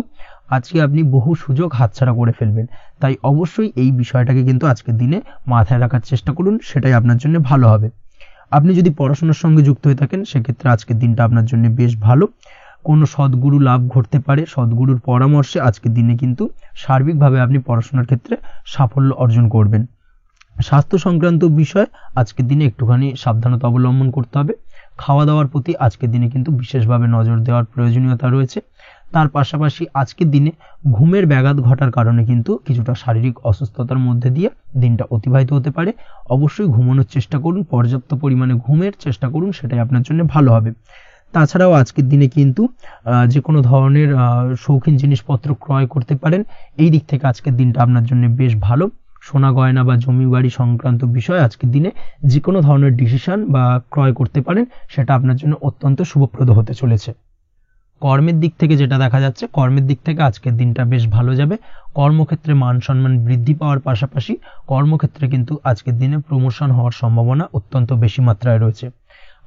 আজকে আপনি বহু সুযোগ হাতছাড়া করে ফেলবেন। তাই অবশ্যই এই বিষয়টাকে কিন্তু আজকের দিনে মাথায় রাখার চেষ্টা করুন, সেটাই আপনার জন্য ভালো হবে। আপনি যদি পড়াশোনার সঙ্গে যুক্ত হয়ে থাকেন সেক্ষেত্রে আজকের দিনটা আপনার জন্য বেশ ভালো। কোনো সদ্গুরু লাভ ঘটতে পারে, সদ্গুরুর পরামর্শে আজকের দিনে কিন্তু সার্বিকভাবে আপনি পড়াশোনার ক্ষেত্রে সাফল্য অর্জন করবেন। স্বাস্থ্য সংক্রান্ত বিষয় আজকের দিনে একটুখানি সাবধানতা অবলম্বন করতে হবে। খাওয়া দাওয়ার প্রতি আজকের দিনে কিন্তু বিশেষভাবে নজর দেওয়ার প্রয়োজনীয়তা রয়েছে। তার পাশাপাশি আজকের দিনে ঘুমের ব্যাঘাত ঘটার কারণে কিন্তু কিছুটা শারীরিক অসুস্থতার মধ্যে দিয়ে দিনটা অতিবাহিত হতে পারে। অবশ্যই ঘুমানোর চেষ্টা করুন, পর্যাপ্ত পরিমাণে ঘুমের চেষ্টা করুন, সেটাই আপনার জন্য ভালো হবে। তাছাড়াও আজকের দিনে কিন্তু যে কোনো ধরনের শৌখিন জিনিসপত্র ক্রয় করতে পারেন। এই দিক থেকে আজকের দিনটা আপনার জন্য বেশ ভালো। সোনা গয়না বা জমি বাড়ি সংক্রান্ত বিষয় আজকের দিনে যে কোনো ধরনের ডিসিশন বা ক্রয় করতে পারেন, সেটা আপনার জন্য অত্যন্ত শুভপ্রদ হতে চলেছে। কর্মের দিক থেকে যেটা দেখা যাচ্ছে, কর্মের দিক থেকে আজকের দিনটা বেশ ভালো যাবে। কর্মক্ষেত্রে মান সম্মান বৃদ্ধি পাওয়ার পাশাপাশি কর্মক্ষেত্রে কিন্তু আজকের দিনে প্রমোশন হওয়ার সম্ভাবনা অত্যন্ত বেশি মাত্রায় রয়েছে।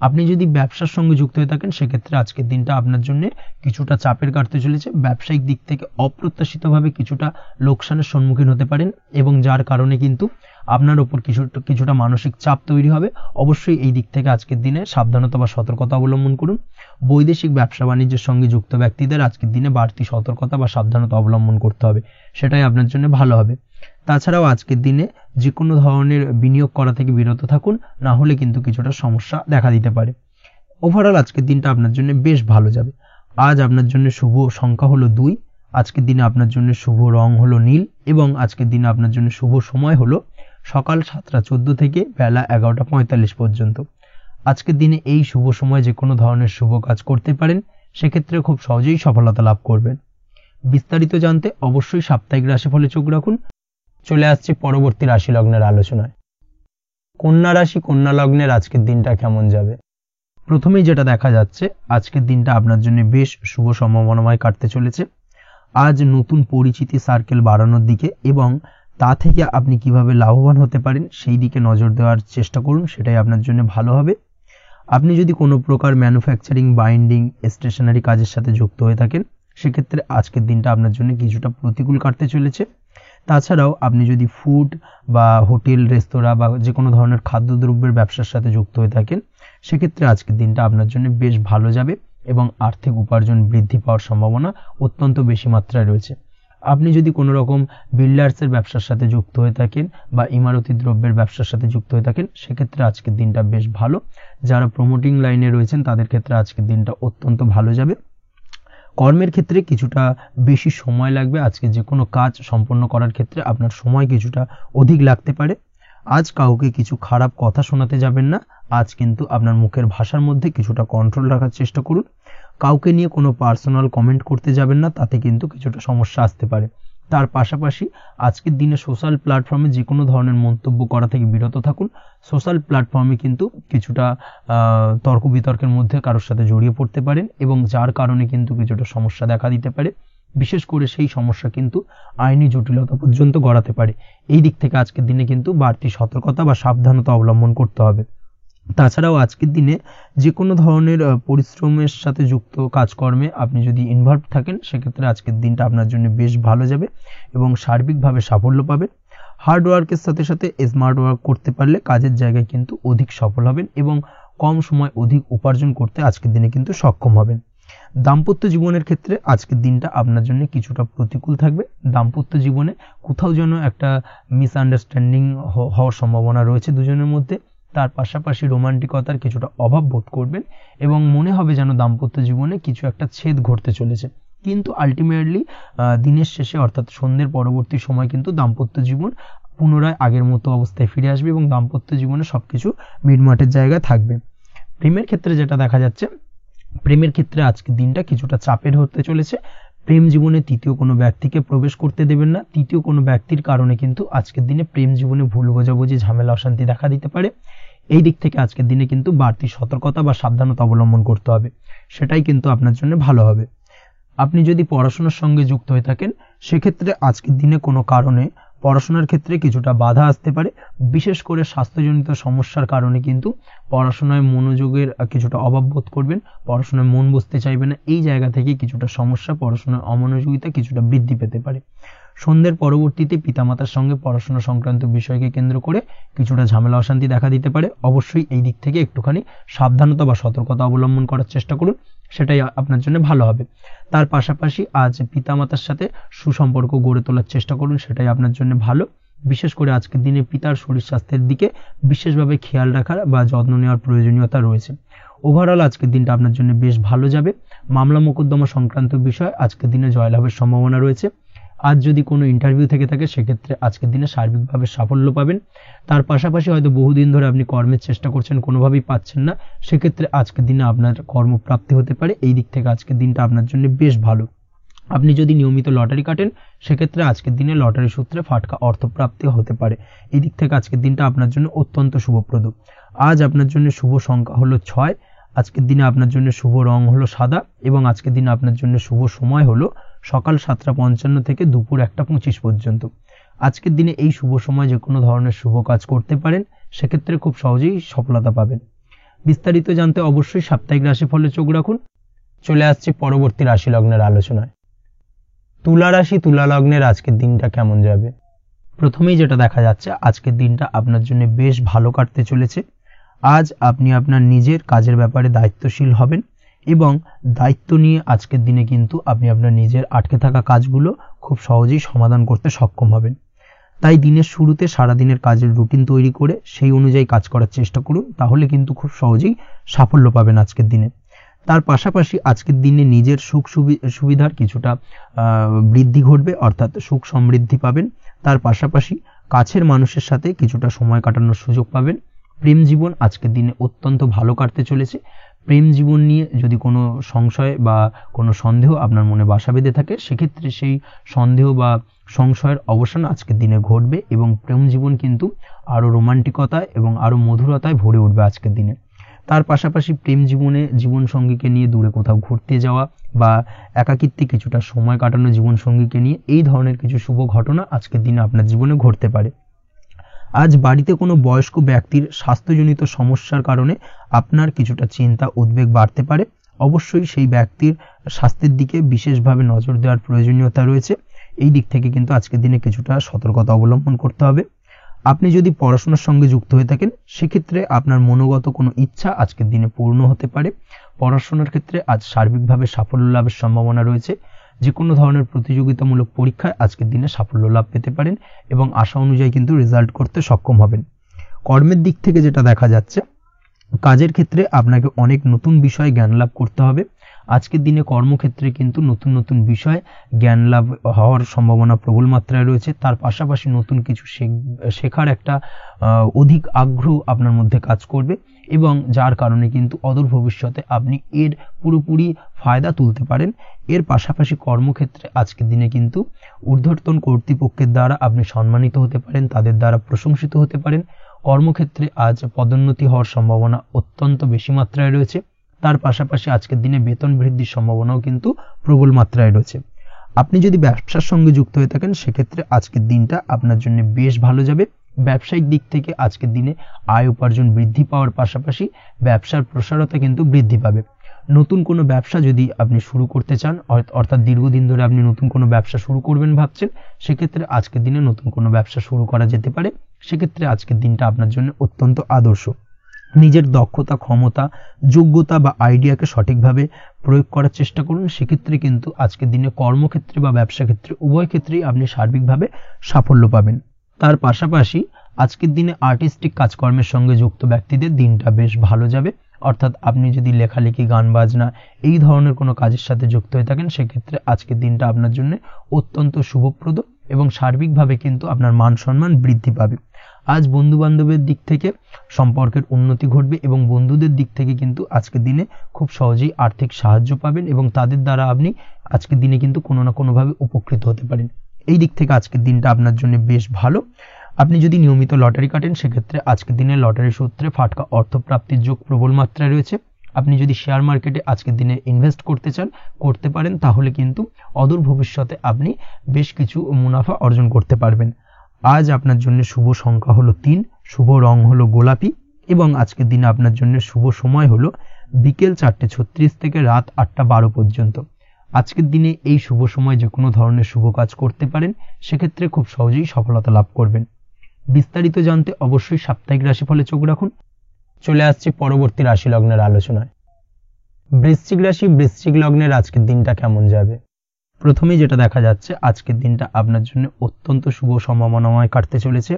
আপনি যদি ব্যবসার সঙ্গে যুক্ত হয়ে থাকেন সেক্ষেত্রে আজকের দিনটা আপনার জন্য কিছুটা চাপের কাটতে চলেছে। ব্যবসায়িক দিক থেকে অপ্রত্যাশিতভাবে কিছুটা লোকসানের সম্মুখীন হতে পারেন এবং যার কারণে কিন্তু আপনার উপর কিছুটা মানসিক চাপ তৈরি হবে। অবশ্যই এই দিক থেকে আজকের দিনে সাবধানতা বা সতর্কতা অবলম্বন করুন। বৈদেশিক ব্যবসা বাণিজ্যের সঙ্গে যুক্ত ব্যক্তিদের আজকের দিনে বাড়তি সতর্কতা বা সাবধানতা অবলম্বন করতে হবে, সেটাই আপনার জন্য ভালো হবে। তাছাড়াও আজকের দিনে যে কোনো ধরনের বিনিয়োগ করা থেকে বিরত থাকুন, না হলে কিন্তু কিছুটা সমস্যা দেখা দিতে পারে। ওভারঅল আজকের দিনটা আপনার জন্য বেশ ভালো যাবে। আজ আপনার জন্য শুভ সংখ্যা হলো 2। আজকের দিনে আপনার জন্য শুভ রং হলো নীল এবং আজকের দিনে আপনার জন্য শুভ সময় হলো সকাল 7:14 থেকে বেলা 11:45 পর্যন্ত। আজকের দিনে এই শুভ সময় যে কোনো ধরনের শুভ কাজ করতে পারেন, সেক্ষেত্রে খুব সহজেই সফলতা লাভ করবেন। বিস্তারিত জানতে অবশ্যই সাপ্তাহিক রাশিফলে চোখ রাখুন। চলে আসছে পরবর্তী রাশি লগ্নের আলোচনায়। কন্যা রাশি, কন্যা লগ্নের আজকের দিনটা কেমন যাবে? প্রথমেই যেটা দেখা যাচ্ছে, আজকের দিনটা আপনার জন্য বেশ শুভ সম্ভাবনাময় কাটতে চলেছে। আজ নতুন পরিচিতি সার্কেল বাড়ানোর দিকে এবং তা থেকে আপনি কিভাবে লাভবান হতে পারেন সেই দিকে নজর দেওয়ার চেষ্টা করুন, সেটাই আপনার জন্য ভালো হবে। আপনি যদি কোনো প্রকার ম্যানুফ্যাকচারিং, বাইন্ডিং, স্টেশনারি কাজের সাথে যুক্ত হয়ে থাকেন সেক্ষেত্রে আজকের দিনটা আপনার জন্য কিছুটা প্রতিকূল কাটতে চলেছে। তাছাড়াও আপনি যদি ফুড বা হোটেল, রেস্তোরাঁ বা যে কোনো ধরনের খাদ্যদ্রব্যের ব্যবসার সাথে যুক্ত হয়ে থাকেন সেক্ষেত্রে আজকের দিনটা আপনার জন্য বেশ ভালো যাবে এবং আর্থিক উপার্জন বৃদ্ধি পাওয়ার সম্ভাবনা অত্যন্ত বেশি মাত্রায় রয়েছে। আপনি যদি কোনো রকম বিল্ডার্সের ব্যবসার সাথে যুক্ত হয়ে থাকেন বা ইমারতি দ্রব্যের ব্যবসার সাথে যুক্ত হয়ে থাকেন সেক্ষেত্রে আজকের দিনটা বেশ ভালো। যারা প্রমোটিং লাইনে রয়েছেন তাদের ক্ষেত্রে আজকের দিনটা অত্যন্ত ভালো যাবে। কর্মের ক্ষেত্রে কিছুটা বেশি সময় লাগবে। আজকে যে কোনো কাজ সম্পন্ন করার ক্ষেত্রে আপনার সময় কিছুটা অধিক লাগতে পারে। আজ কাউকে কিছু খারাপ কথা শোনাতে যাবেন না। আজ কিন্তু আপনার মুখের ভাষার মধ্যে কিছুটা কন্ট্রোল রাখার চেষ্টা করুন। কাউকে নিয়ে কোনো পার্সোনাল কমেন্ট করতে যাবেন না, তাতে কিন্তু কিছুটা সমস্যা আসতে পারে। তার পাশাপাশি আজকের দিনে সোশ্যাল প্ল্যাটফর্মে যে কোনো ধরনের মন্তব্য করা থেকে বিরত থাকুন। সোশ্যাল প্ল্যাটফর্মে কিন্তু কিছুটা তর্ক বিতর্কের মধ্যে কারোর সাথে জড়িয়ে পড়তে পারেন এবং যার কারণে কিন্তু কিছুটা সমস্যা দেখা দিতে পারে। বিশেষ করে সেই সমস্যা কিন্তু আইনি জটিলতা পর্যন্ত গড়াতে পারে। এই দিক থেকে আজকের দিনে কিন্তু বাড়তি সতর্কতা বা সাবধানতা অবলম্বন করতে হবে। তাছাড়াও আজকের দিনে যে কোনো ধরনের পরিশ্রমের সাথে যুক্ত কাজকর্মে আপনি যদি ইনভলভ থাকেন, সেক্ষেত্রে আজকের দিনটা আপনার জন্য বেশ ভালো যাবে এবং সার্বিকভাবে সাফল্য পাবেন। হার্ড ওয়ার্কের সাথে সাথে স্মার্ট ওয়ার্ক করতে পারলে কাজের জায়গায় কিন্তু অধিক সফল হবেন এবং কম সময় অধিক উপার্জন করতে আজকের দিনে কিন্তু সক্ষম হবেন। দাম্পত্য জীবনের ক্ষেত্রে আজকের দিনটা আপনার জন্য কিছুটা প্রতিকূল থাকবে। দাম্পত্য জীবনে কোথাও যেন একটা মিসআন্ডারস্ট্যান্ডিং হওয়ার সম্ভাবনা রয়েছে দুজনের মধ্যে। তার পাশাপাশি রোমান্টিকতার কিছুটা অভাব বোধ করবেন এবং মনে হবে যেন দাম্পত্য জীবনে কিছু একটা ছেদ ঘটতে চলেছে। কিন্তু আলটিমেটলি দিনের শেষে অর্থাৎ সন্ধ্যের পরবর্তী সময় কিন্তু দাম্পত্য জীবন পুনরায় আগের মতো অবস্থায় ফিরে আসবে এবং দাম্পত্য জীবনে সবকিছু মিটমাটের জায়গায় থাকবে। প্রেমের ক্ষেত্রে যেটা দেখা যাচ্ছে, প্রেমের ক্ষেত্রে আজকের দিনটা কিছুটা চাপের হতে চলেছে। প্রেম জীবনে তৃতীয় কোনো ব্যক্তিকে প্রবেশ করতে দেবেন না। তৃতীয় কোনো ব্যক্তির কারণে কিন্তু আজকের দিনে প্রেম জীবনে ভুল বোঝাবুঝি, ঝামেলা, অশান্তি দেখা দিতে পারে। এই দিক থেকে আজকের দিনে কিন্তু বাড়তি সতর্কতা বা সাবধানতা অবলম্বন করতে হবে, সেটাই কিন্তু আপনার জন্য ভালো হবে। আপনি যদি পড়াশোনার সঙ্গে যুক্ত হয়ে থাকেন, সেক্ষেত্রে আজকের দিনে কোনো কারণে পড়াশোনার ক্ষেত্রে কিছুটা বাধা আসতে পারে। বিশেষ করে স্বাস্থ্যজনিত সমস্যার কারণে কিন্তু পড়াশোনায় মনোযোগের কিছুটা অভাব বোধ করবেন, পড়াশোনায় মন বসতে চাইবে না। এই জায়গা থেকে কিছুটা সমস্যা, পড়াশোনার অমনোযোগিতা কিছুটা বৃদ্ধি পেতে পারে। সন্ধ্যের পরবর্তীতে পিতামাতার সঙ্গে পড়াশোনা সংক্রান্ত বিষয়কে কেন্দ্র করে কিছুটা ঝামেলা, অশান্তি দেখা দিতে পারে। অবশ্যই এই দিক থেকে একটুখানি সাবধানতা বা সতর্কতা অবলম্বন করার চেষ্টা করুন, সেটাই আপনার জন্য ভালো হবে। তার পাশাপাশি আজ পিতামাতার সাথে সুসম্পর্ক গড়ে তোলার চেষ্টা করুন, সেটাই আপনার জন্য ভালো। বিশেষ করে আজকের দিনে পিতার শরীর স্বাস্থ্যের দিকে বিশেষভাবে খেয়াল রাখার বা যত্ন নেওয়ার প্রয়োজনীয়তা রয়েছে। ওভারঅল আজকের দিনটা আপনার জন্য বেশ ভালো যাবে। মামলা মোকদ্দমা সংক্রান্ত বিষয় আজকের দিনে জয়লাভের সম্ভাবনা রয়েছে। আজ যদি কোনো ইন্টারভিউ থেকে থাকে, সেক্ষেত্রে আজকের দিনে সার্বিকভাবে সাফল্য পাবেন। তার পাশাপাশি হয়তো বহুদিন ধরে আপনি কর্মের চেষ্টা করছেন, কোনোভাবেই পাচ্ছেন না, সেক্ষেত্রে আজকের দিনে আপনার কর্মপ্রাপ্তি হতে পারে। এই দিক থেকে আজকের দিনটা আপনার জন্য বেশ ভালো। আপনি যদি নিয়মিত লটারি কাটেন, সেক্ষেত্রে আজকের দিনে লটারি সূত্রে ফাটকা অর্থপ্রাপ্তি হতে পারে। এই দিক থেকে আজকের দিনটা আপনার জন্য অত্যন্ত শুভপ্রদ। আজ আপনার জন্য শুভ সংখ্যা হলো 6। আজকের দিনে আপনার জন্য শুভ রং হলো সাদা এবং আজকের দিনে আপনার জন্য শুভ সময় হলো সকাল 7:55 থেকে দুপুর 1:25 পর্যন্ত। আজকের দিনে এই শুভ সময় যে কোনো ধরনের শুভ কাজ করতে পারেন, সেক্ষেত্রে খুব সহজেই সফলতা পাবেন। বিস্তারিত জানতে অবশ্যই সাপ্তাহিক রাশিফলে চোখ রাখুন। চলে আসছে পরবর্তী রাশি লগ্নের আলোচনায়। তুলা রাশি, তুলা লগ্নের আজকের দিনটা কেমন যাবে? প্রথমেই যেটা দেখা যাচ্ছে, আজকের দিনটা আপনার জন্য বেশ ভালো কাটতে চলেছে। আজ আপনি আপনার নিজের কাজের ব্যাপারে দায়িত্বশীল হবেন এবং দায়িত্ব নিয়ে আজকের দিনে কিন্তু আপনি আপনার নিজের আটকে থাকা কাজগুলো খুব সহজেই সমাধান করতে সক্ষম হবেন। তাই দিনের শুরুতে সারাদিনের কাজের রুটিন তৈরি করে সেই অনুযায়ী কাজ করার চেষ্টা করুন, তাহলে কিন্তু খুব সহজেই সাফল্য পাবেন আজকের দিনে। তার পাশাপাশি আজকের দিনে নিজের সুখ সুবিধার কিছুটা বৃদ্ধি ঘটবে, অর্থাৎ সুখ সমৃদ্ধি পাবেন। তার পাশাপাশি কাছের মানুষের সাথে কিছুটা সময় কাটানোর সুযোগ পাবেন। প্রেম জীবন আজকের দিনে অত্যন্ত ভালো কাটতে চলেছে। প্রেম জীবন নিয়ে যদি কোনো সংশয় বা কোনো সন্দেহ আপনার মনে বাসা বেঁধে থাকে, সেক্ষেত্রে সেই সন্দেহ বা সংশয়ের অবসান আজকের দিনে ঘটবে এবং প্রেম জীবন কিন্তু আরও রোমান্টিকতায় এবং আরও মধুরতায় ভরে উঠবে আজকের দিনে। তার পাশাপাশি প্রেম জীবনে জীবনসঙ্গীকে নিয়ে দূরে কোথাও ঘুরতে যাওয়া বা একাকিত্বে কিছুটা সময় কাটানো জীবনসঙ্গীকে নিয়ে, এই ধরনের কিছু শুভ ঘটনা আজকের দিনে আপনার জীবনে ঘটতে পারে। আজ বাড়িতে কোনো বয়স্ক ব্যক্তির স্বাস্থ্যজনিত সমস্যার কারণে আপনার কিছুটা চিন্তা, উদ্বেগ বাড়তে পারে। অবশ্যই সেই ব্যক্তির স্বাস্থ্যের দিকে বিশেষভাবে নজর দেওয়ার প্রয়োজনীয়তা রয়েছে। এই দিক থেকে কিন্তু আজকের দিনে কিছুটা সতর্কতা অবলম্বন করতে হবে। আপনি যদি পড়াশোনার সঙ্গে যুক্ত হয়ে থাকেন, সেক্ষেত্রে আপনার মনোগত কোনো ইচ্ছা আজকের দিনে পূর্ণ হতে পারে। পড়াশোনার ক্ষেত্রে আজ সার্বিকভাবে সাফল্য লাভের সম্ভাবনা রয়েছে। যে কোনো ধরনের প্রতিযোগিতামূলক পরীক্ষায় আজকের দিনে সাফল্য লাভ পেতে পারেন এবং আশা অনুযায়ী কিন্তু রেজাল্ট করতে সক্ষম হবেন। কর্মের দিক থেকে যেটা দেখা যাচ্ছে, কাজের ক্ষেত্রে আপনাকে অনেক নতুন বিষয়ে জ্ঞান লাভ করতে হবে। আজকের দিনে কর্মক্ষেত্রে কিন্তু নতুন নতুন বিষয় জ্ঞান লাভ হওয়ার সম্ভাবনা প্রবল মাত্রায় রয়েছে। তার পাশাপাশি নতুন কিছু শেখার একটা অধিক আগ্রহ আপনার মধ্যে কাজ করবে এবং যার কারণে কিন্তু অদূর ভবিষ্যতে আপনি এর পুরোপুরি ফায়দা তুলতে পারেন। এর পাশাপাশি কর্মক্ষেত্রে আজকের দিনে কিন্তু ঊর্ধ্বতন কর্তৃপক্ষের দ্বারা আপনি সম্মানিত হতে পারেন, তাদের দ্বারা প্রশংসিত হতে পারেন। কর্মক্ষেত্রে আজ পদোন্নতি হওয়ার সম্ভাবনা অত্যন্ত বেশি মাত্রায় রয়েছে। তার পাশাপাশি আজকের দিনে বেতন বৃদ্ধির সম্ভাবনাও কিন্তু প্রবল মাত্রায় রয়েছে। আপনি যদি ব্যবসার সঙ্গে যুক্ত হয়ে থাকেন, সেক্ষেত্রে আজকের দিনটা আপনার জন্য বেশ ভালো যাবে। ব্যবসায়িক দিক থেকে আজকের দিনে আয় উপার্জন বৃদ্ধি পাওয়ার পাশাপাশি ব্যবসার প্রসারতা কিন্তু বৃদ্ধি পাবে। নতুন কোনো ব্যবসা যদি আপনি শুরু করতে চান, অর্থাৎ দীর্ঘদিন ধরে আপনি নতুন কোনো ব্যবসা শুরু করবেন ভাবছেন, সেক্ষেত্রে আজকের দিনে নতুন কোনো ব্যবসা শুরু করা যেতে পারে। সেক্ষেত্রে আজকের দিনটা আপনার জন্য অত্যন্ত আদর্শ। নিজের দক্ষতা, ক্ষমতা, যোগ্যতা বা আইডিয়াকে সঠিকভাবে প্রয়োগ করার চেষ্টা করুন। সেক্ষেত্রে কিন্তু আজকের দিনে কর্মক্ষেত্রে বা ব্যবসা ক্ষেত্রে উভয় ক্ষেত্রেই আপনি সার্বিকভাবে সাফল্য পাবেন। তার পাশাপাশি আজকের দিনে আর্টিস্টিক কাজকর্মের সঙ্গে যুক্ত ব্যক্তিদের দিনটা বেশ ভালো যাবে। অর্থাৎ আপনি যদি লেখালেখি, গান বাজনা এই ধরনের কোনো কাজের সাথে যুক্ত হয়ে থাকেন, সেক্ষেত্রে আজকের দিনটা আপনার জন্য অত্যন্ত শুভপ্রদ এবং সার্বিকভাবে কিন্তু আপনার মান সম্মান বৃদ্ধি পাবে। আজ বন্ধু বান্ধবের দিক থেকে সম্পর্কের উন্নতি ঘটবে এবং বন্ধুদের দিক থেকে কিন্তু আজকের দিনে খুব সহজেই আর্থিক সাহায্য পাবেন এবং তাদের দ্বারা আপনি আজকের দিনে কিন্তু কোনো না কোনোভাবে উপকৃত হতে পারেন। এই দিক থেকে আজকের দিনটা আপনার জন্য বেশ ভালো। আপনি যদি নিয়মিত লটারি কাটেন, সেক্ষেত্রে আজকের দিনে লটারি সূত্রে ফাটকা অর্থপ্রাপ্তির যোগ প্রবল মাত্রায় রয়েছে। আপনি যদি শেয়ার মার্কেটে আজকের দিনে ইনভেস্ট করতে চান, করতে পারেন, তাহলে কিন্তু অদূর ভবিষ্যতে আপনি বেশ কিছু মুনাফা অর্জন করতে পারবেন। আজ আপনার জন্য শুভ সংখ্যা হলো 3, শুভ রং হলো গোলাপি এবং আজকের দিনে আপনার জন্য শুভ সময় হলো বিকেল 4:36 থেকে রাত 8:12 পর্যন্ত। আজকের দিনে এই শুভ সময় যে কোনো ধরনের শুভ কাজ করতে পারেন, সেক্ষেত্রে খুব সহজেই সফলতা লাভ করবেন। বিস্তারিত জানতে অবশ্যই সাপ্তাহিক রাশিফলে চোখ রাখুন। চলে আসছে পরবর্তী রাশি লগ্নের আলোচনায়। বৃশ্চিক রাশি, বৃশ্চিক লগ্নের আজকের দিনটা কেমন যাবে? প্রথমে যেটা দেখা যাচ্ছে, আজকের দিনটা আপনার জন্য অত্যন্ত শুভ সম্ভাবনাময় কাটতে চলেছে।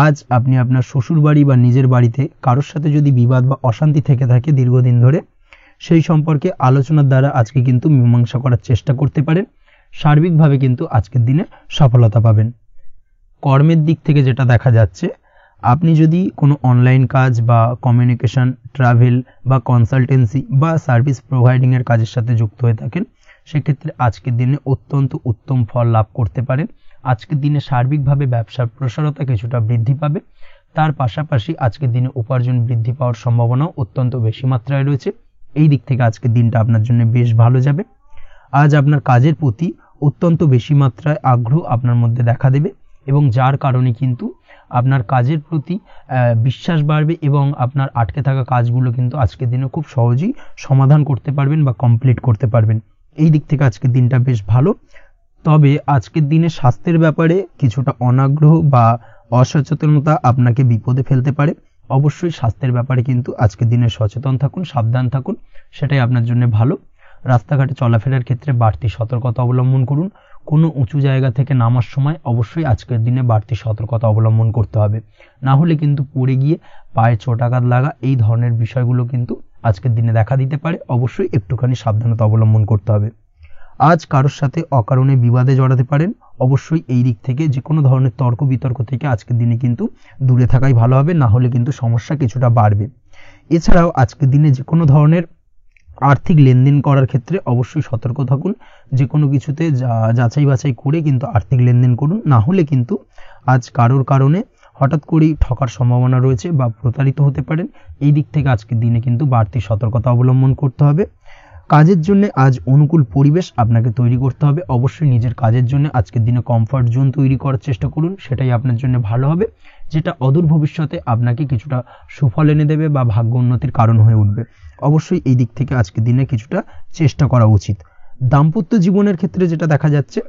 আজ আপনি আপনার শ্বশুর বাড়ি বা নিজের বাড়িতে কারোর সাথে যদি বিবাদ বা অশান্তি থেকে থাকে দীর্ঘদিন ধরে, সেই সম্পর্কে আলোচনার দ্বারা আজকে কিন্তু মীমাংসা করার চেষ্টা করতে পারেন। সার্বিকভাবে কিন্তু আজকের দিনে সফলতা পাবেন। কর্মের দিক থেকে যেটা দেখা যাচ্ছে, আপনি যদি কোনো অনলাইন কাজ বা কমিউনিকেশন, ট্রাভেল বা কনসালটেন্সি বা সার্ভিস প্রোভাইডিংয়ের কাজের সাথে যুক্ত হয়ে থাকেন, সেক্ষেত্রে আজকের দিনে অত্যন্ত উত্তম ফল লাভ করতে পারেন। আজকের দিনে সার্বিকভাবে ব্যবসার প্রসারতা কিছুটা বৃদ্ধি পাবে। তার পাশাপাশি আজকের দিনে উপার্জন বৃদ্ধি পাওয়ার সম্ভাবনাও অত্যন্ত বেশি মাত্রায় রয়েছে। এই দিক থেকে আজকের দিনটা আপনার জন্য বেশ ভালো যাবে। আজ আপনার কাজের প্রতি অত্যন্ত বেশি মাত্রায় আগ্রহ আপনার মধ্যে দেখা দেবে এবং যার কারণে কিন্তু আপনার কাজের প্রতি বিশ্বাস বাড়বে এবং আপনার আটকে থাকা কাজগুলো কিন্তু আজকের দিনে খুব সহজেই সমাধান করতে পারবেন বা কমপ্লিট করতে পারবেন। এই দিক থেকে আজকের দিনটা বেশ ভালো। তবে আজকের দিনে স্বাস্থ্যের ব্যাপারে কিছুটা অনাগ্রহ বা অসচেতনতা আপনাকে বিপদে ফেলতে পারে। অবশ্যই স্বাস্থ্যের ব্যাপারে কিন্তু আজকের দিনে সচেতন থাকুন, সাবধান থাকুন, সেটাই আপনার জন্য ভালো। রাস্তাঘাটে চলাফেরার ক্ষেত্রে বাড়তি সতর্কতা অবলম্বন করুন। কোনো উঁচু জায়গা থেকে নামার সময় অবশ্যই আজকের দিনে বাড়তি সতর্কতা অবলম্বন করতে হবে, না হলে কিন্তু পড়ে গিয়ে পায়ে চোটাঘাত লাগা এই ধরনের বিষয়গুলো কিন্তু আজকের দিনে দেখা দিতে পারে। অবশ্যই একটুখানি সাবধানতা অবলম্বন করতে হবে। আজ কারোর সাথে অকারণে বিবাদে জড়াতে পারেন। অবশ্যই এই দিক থেকে যে কোনো ধরনের তর্ক বিতর্ক থেকে আজকের দিনে কিন্তু দূরে থাকাই ভালো হবে, না হলে কিন্তু সমস্যা কিছুটা বাড়বে। এছাড়াও আজকের দিনে যে কোনো ধরনের আর্থিক লেনদেন করার ক্ষেত্রে অবশ্যই সতর্ক থাকুন। যে কোনো কিছুতে যাচাই বাছাই করে কিন্তু আর্থিক লেনদেন করুন, না হলে কিন্তু আজ কারোর কারণে হঠাৎ করেই ঠকার সম্ভাবনা রয়েছে বা প্রতারিত হতে পারেন। এই দিক থেকে আজকের দিনে কিন্তু বাড়তি সতর্কতা অবলম্বন করতে হবে। কাজের জন্য আজ অনুকূল পরিবেশ আপনাকে তৈরি করতে হবে। অবশ্যই নিজের কাজের জন্য আজকের দিনে কমফর্ট জোন তৈরি করার চেষ্টা করুন, সেটাই আপনার জন্য ভালো হবে, যেটা অদূর ভবিষ্যতে আপনাকে কিছুটা সুফল এনে দেবে বা ভাগ্য উন্নতির কারণ হয়ে উঠবে। অবশ্যই এই দিক থেকে আজকের দিনে কিছুটা চেষ্টা করা উচিত। দাম্পত্য জীবনের ক্ষেত্রে যেটা দেখা যাচ্ছে,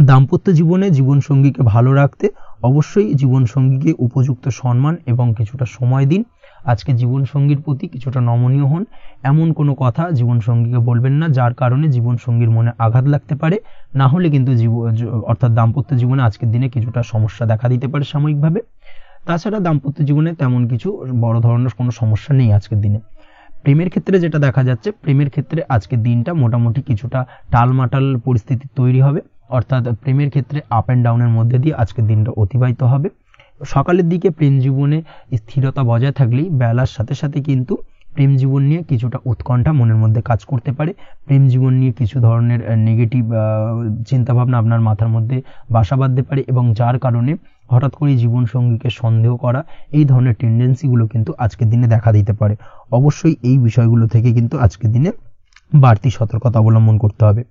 দাম্পত্য জীবনে জীবনসঙ্গীকে ভালো রাখতে অবশ্যই জীবনসঙ্গীকে উপযুক্ত সম্মান এবং কিছুটা সময় দিন। আজকে জীবনসঙ্গীর প্রতি কিছুটা নমনীয় হন। এমন কোনো কথা জীবনসঙ্গীকে বলবেন না যার কারণে জীবনসঙ্গীর মনে আঘাত লাগতে পারে, না হলে কিন্তু অর্থাৎ দাম্পত্য জীবনে আজকের দিনে কিছুটা সমস্যা দেখা দিতে পারে সাময়িকভাবে। তাছাড়া দাম্পত্য জীবনে তেমন কিছু বড় ধরনের কোনো সমস্যা নেই আজকের দিনে। প্রেমের ক্ষেত্রে যেটা দেখা যাচ্ছে, প্রেমের ক্ষেত্রে আজকের দিনটা মোটামুটি কিছুটা টালমাটাল পরিস্থিতি তৈরি হবে, অর্থাৎ প্রেমের ক্ষেত্রে আপ অ্যান্ড ডাউনের মধ্যে দিয়ে আজকের দিনটা অতিবাহিত হবে। সকালের দিকে প্রেম জীবনে স্থিরতা বজায় থাকলেই বেলার সাথে সাথে কিন্তু প্রেম জীবন নিয়ে কিছুটা উৎকণ্ঠা মনের মধ্যে কাজ করতে পারে। প্রেম জীবন নিয়ে কিছু ধরনের নেগেটিভ চিন্তাভাবনা আপনার মাথার মধ্যে বাসা বাঁধতে পারে এবং যার কারণে হঠাৎ করে জীবনসঙ্গীকে সন্দেহ করা এই ধরনের টেন্ডেন্সিগুলো কিন্তু আজকের দিনে দেখা দিতে পারে। অবশ্যই এই বিষয়গুলো থেকে কিন্তু আজকের দিনে বাড়তি সতর্কতা অবলম্বন করতে হবে।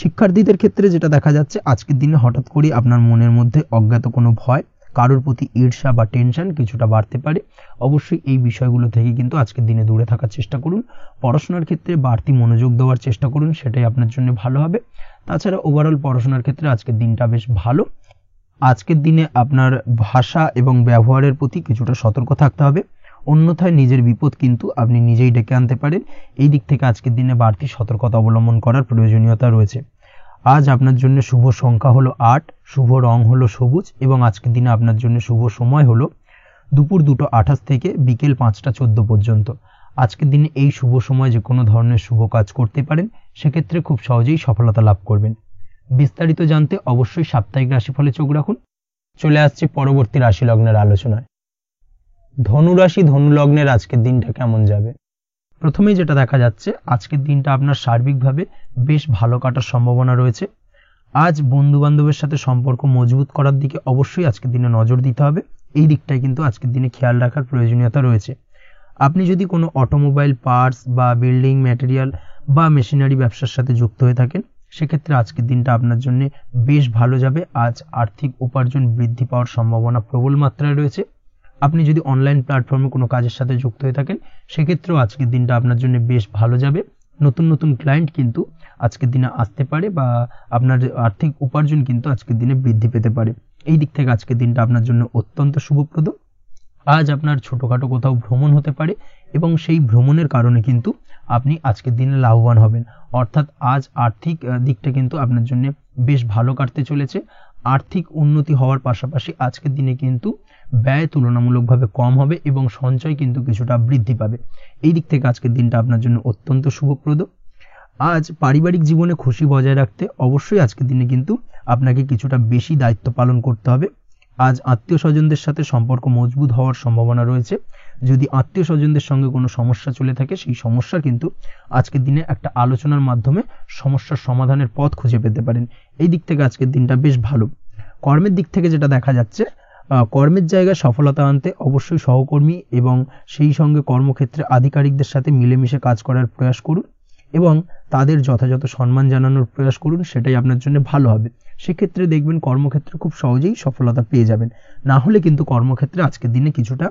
শিক্ষার্থীদের ক্ষেত্রে যেটা দেখা যাচ্ছে, আজকের দিনে হঠাৎ করে আপনার মনের মধ্যে অজ্ঞাত কোনো ভয় কারোর প্রতি ঈর্ষা বা টেনশন কিছুটা বাড়তে পারে। অবশ্যই এই বিষয়গুলো থেকে কিন্তু আজকের দিনে দূরে থাকার চেষ্টা করুন। পড়াশোনার ক্ষেত্রে বাড়তি মনোযোগ দেওয়ার চেষ্টা করুন, সেটাই আপনার জন্য ভালো হবে। তাছাড়া ওভারঅল পড়াশোনার ক্ষেত্রে আজকের দিনটা বেশ ভালো। আজকের দিনে আপনার ভাষা এবং ব্যবহারের প্রতি কিছুটা সতর্ক থাকতে হবে, অন্যথায় নিজের বিপদ কিন্তু আপনি নিজেই ডেকে আনতে পারেন। এই দিক থেকে আজকের দিনে বাড়তি সতর্কতা অবলম্বন করার প্রয়োজনীয়তা রয়েছে। আজ আপনার জন্য শুভ সংখ্যা হলো 8, শুভ রং হলো সবুজ এবং আজকের দিনে আপনার জন্য শুভ সময় হলো দুপুর 2:28 থেকে বিকেল 5:14 পর্যন্ত। আজকের দিনে এই শুভ সময় যে কোনো ধরনের শুভ কাজ করতে পারেন, সেক্ষেত্রে খুব সহজেই সফলতা লাভ করবেন। বিস্তারিত জানতে অবশ্যই সাপ্তাহিক রাশিফলে চোখ রাখুন। চলে আসছে পরবর্তী রাশি লগ্নের আলোচনায়। ধনুরাশি ধনু লগ্নের আজকের দিনটা কেমন যাবে? প্রথমেই যেটা দেখা যাচ্ছে, আজকের দিনটা আপনার সার্বিকভাবে বেশ ভালো কাটার সম্ভাবনা রয়েছে। আজ বন্ধু বান্ধবের সাথে সম্পর্ক মজবুত করার দিকে অবশ্যই আজকের দিনে নজর দিতে হবে। এই দিকটাই কিন্তু আজকের দিনে খেয়াল রাখার প্রয়োজনীয়তা রয়েছে। আপনি যদি কোনো অটোমোবাইল পার্টস বা বিল্ডিং ম্যাটেরিয়াল বা মেশিনারি ব্যবসার সাথে যুক্ত হয়ে থাকেন, সেক্ষেত্রে আজকের দিনটা আপনার জন্য বেশ ভালো যাবে। আজ আর্থিক উপার্জন বৃদ্ধি পাওয়ার সম্ভাবনা প্রবল মাত্রায় রয়েছে। আপনি যদি অনলাইন প্ল্যাটফর্মে কোনো কাজের সাথে যুক্ত হয়ে থাকেন, সেক্ষেত্রেও আজকের দিনটা আপনার জন্য বেশ ভালো যাবে। নতুন নতুন ক্লায়েন্ট কিন্তু আজকের দিনে আসতে পারে বা আপনার আর্থিক উপার্জন কিন্তু আজকের দিনে বৃদ্ধি পেতে পারে। এই দিক থেকে আজকের দিনটা আপনার জন্য অত্যন্ত শুভপ্রদ। আজ আপনার ছোটোখাটো কোথাও ভ্রমণ হতে পারে এবং সেই ভ্রমণের কারণে কিন্তু আপনি আজকের দিনে লাভবান হবেন। অর্থাৎ আজ আর্থিক দিকটা কিন্তু আপনার জন্য বেশ ভালো কাটতে চলেছে। আর্থিক উন্নতি হওয়ার পাশাপাশি আজকের দিনে কিন্তু ব্যয় তুলনামূলকভাবে কম হবে এবং সঞ্চয় কিন্তু কিছুটা বৃদ্ধি পাবে। এই দিক থেকে আজকের দিনটা আপনার জন্য অত্যন্ত শুভপ্রদ। আজ পারিবারিক জীবনে খুশি বজায় রাখতে অবশ্যই আজকের দিনে কিন্তু আপনাকে কিছুটা বেশি দায়িত্ব পালন করতে হবে। আজ আত্মীয় স্বজনদের সাথে সম্পর্ক মজবুত হওয়ার সম্ভাবনা রয়েছে। যদি আত্মীয় স্বজনদের সঙ্গে কোনো সমস্যা চলে থাকে, সেই সমস্যা কিন্তু আজকের দিনে একটা আলোচনার মাধ্যমে সমস্যার সমাধানের পথ খুঁজে পেতে পারেন। এই দিক থেকে আজকের দিনটা বেশ ভালো। কর্মের দিক থেকে যেটা দেখা যাচ্ছে, কর্মের জায়গায় সফলতা আনতে অবশ্যই সহকর্মী এবং সেই সঙ্গে কর্মক্ষেত্রে আধিকারিকদের সাথে মিলেমিশে কাজ করার প্রয়াস করুন এবং তাদের যথাযথ সম্মান জানানোর প্রয়াস করুন, সেটাই আপনার জন্য ভালো হবে। সেক্ষেত্রে দেখবেন কর্মক্ষেত্রে খুব সহজেই সফলতা পেয়ে যাবেন। না হলে কিন্তু কর্মক্ষেত্রে আজকের দিনে কিছুটা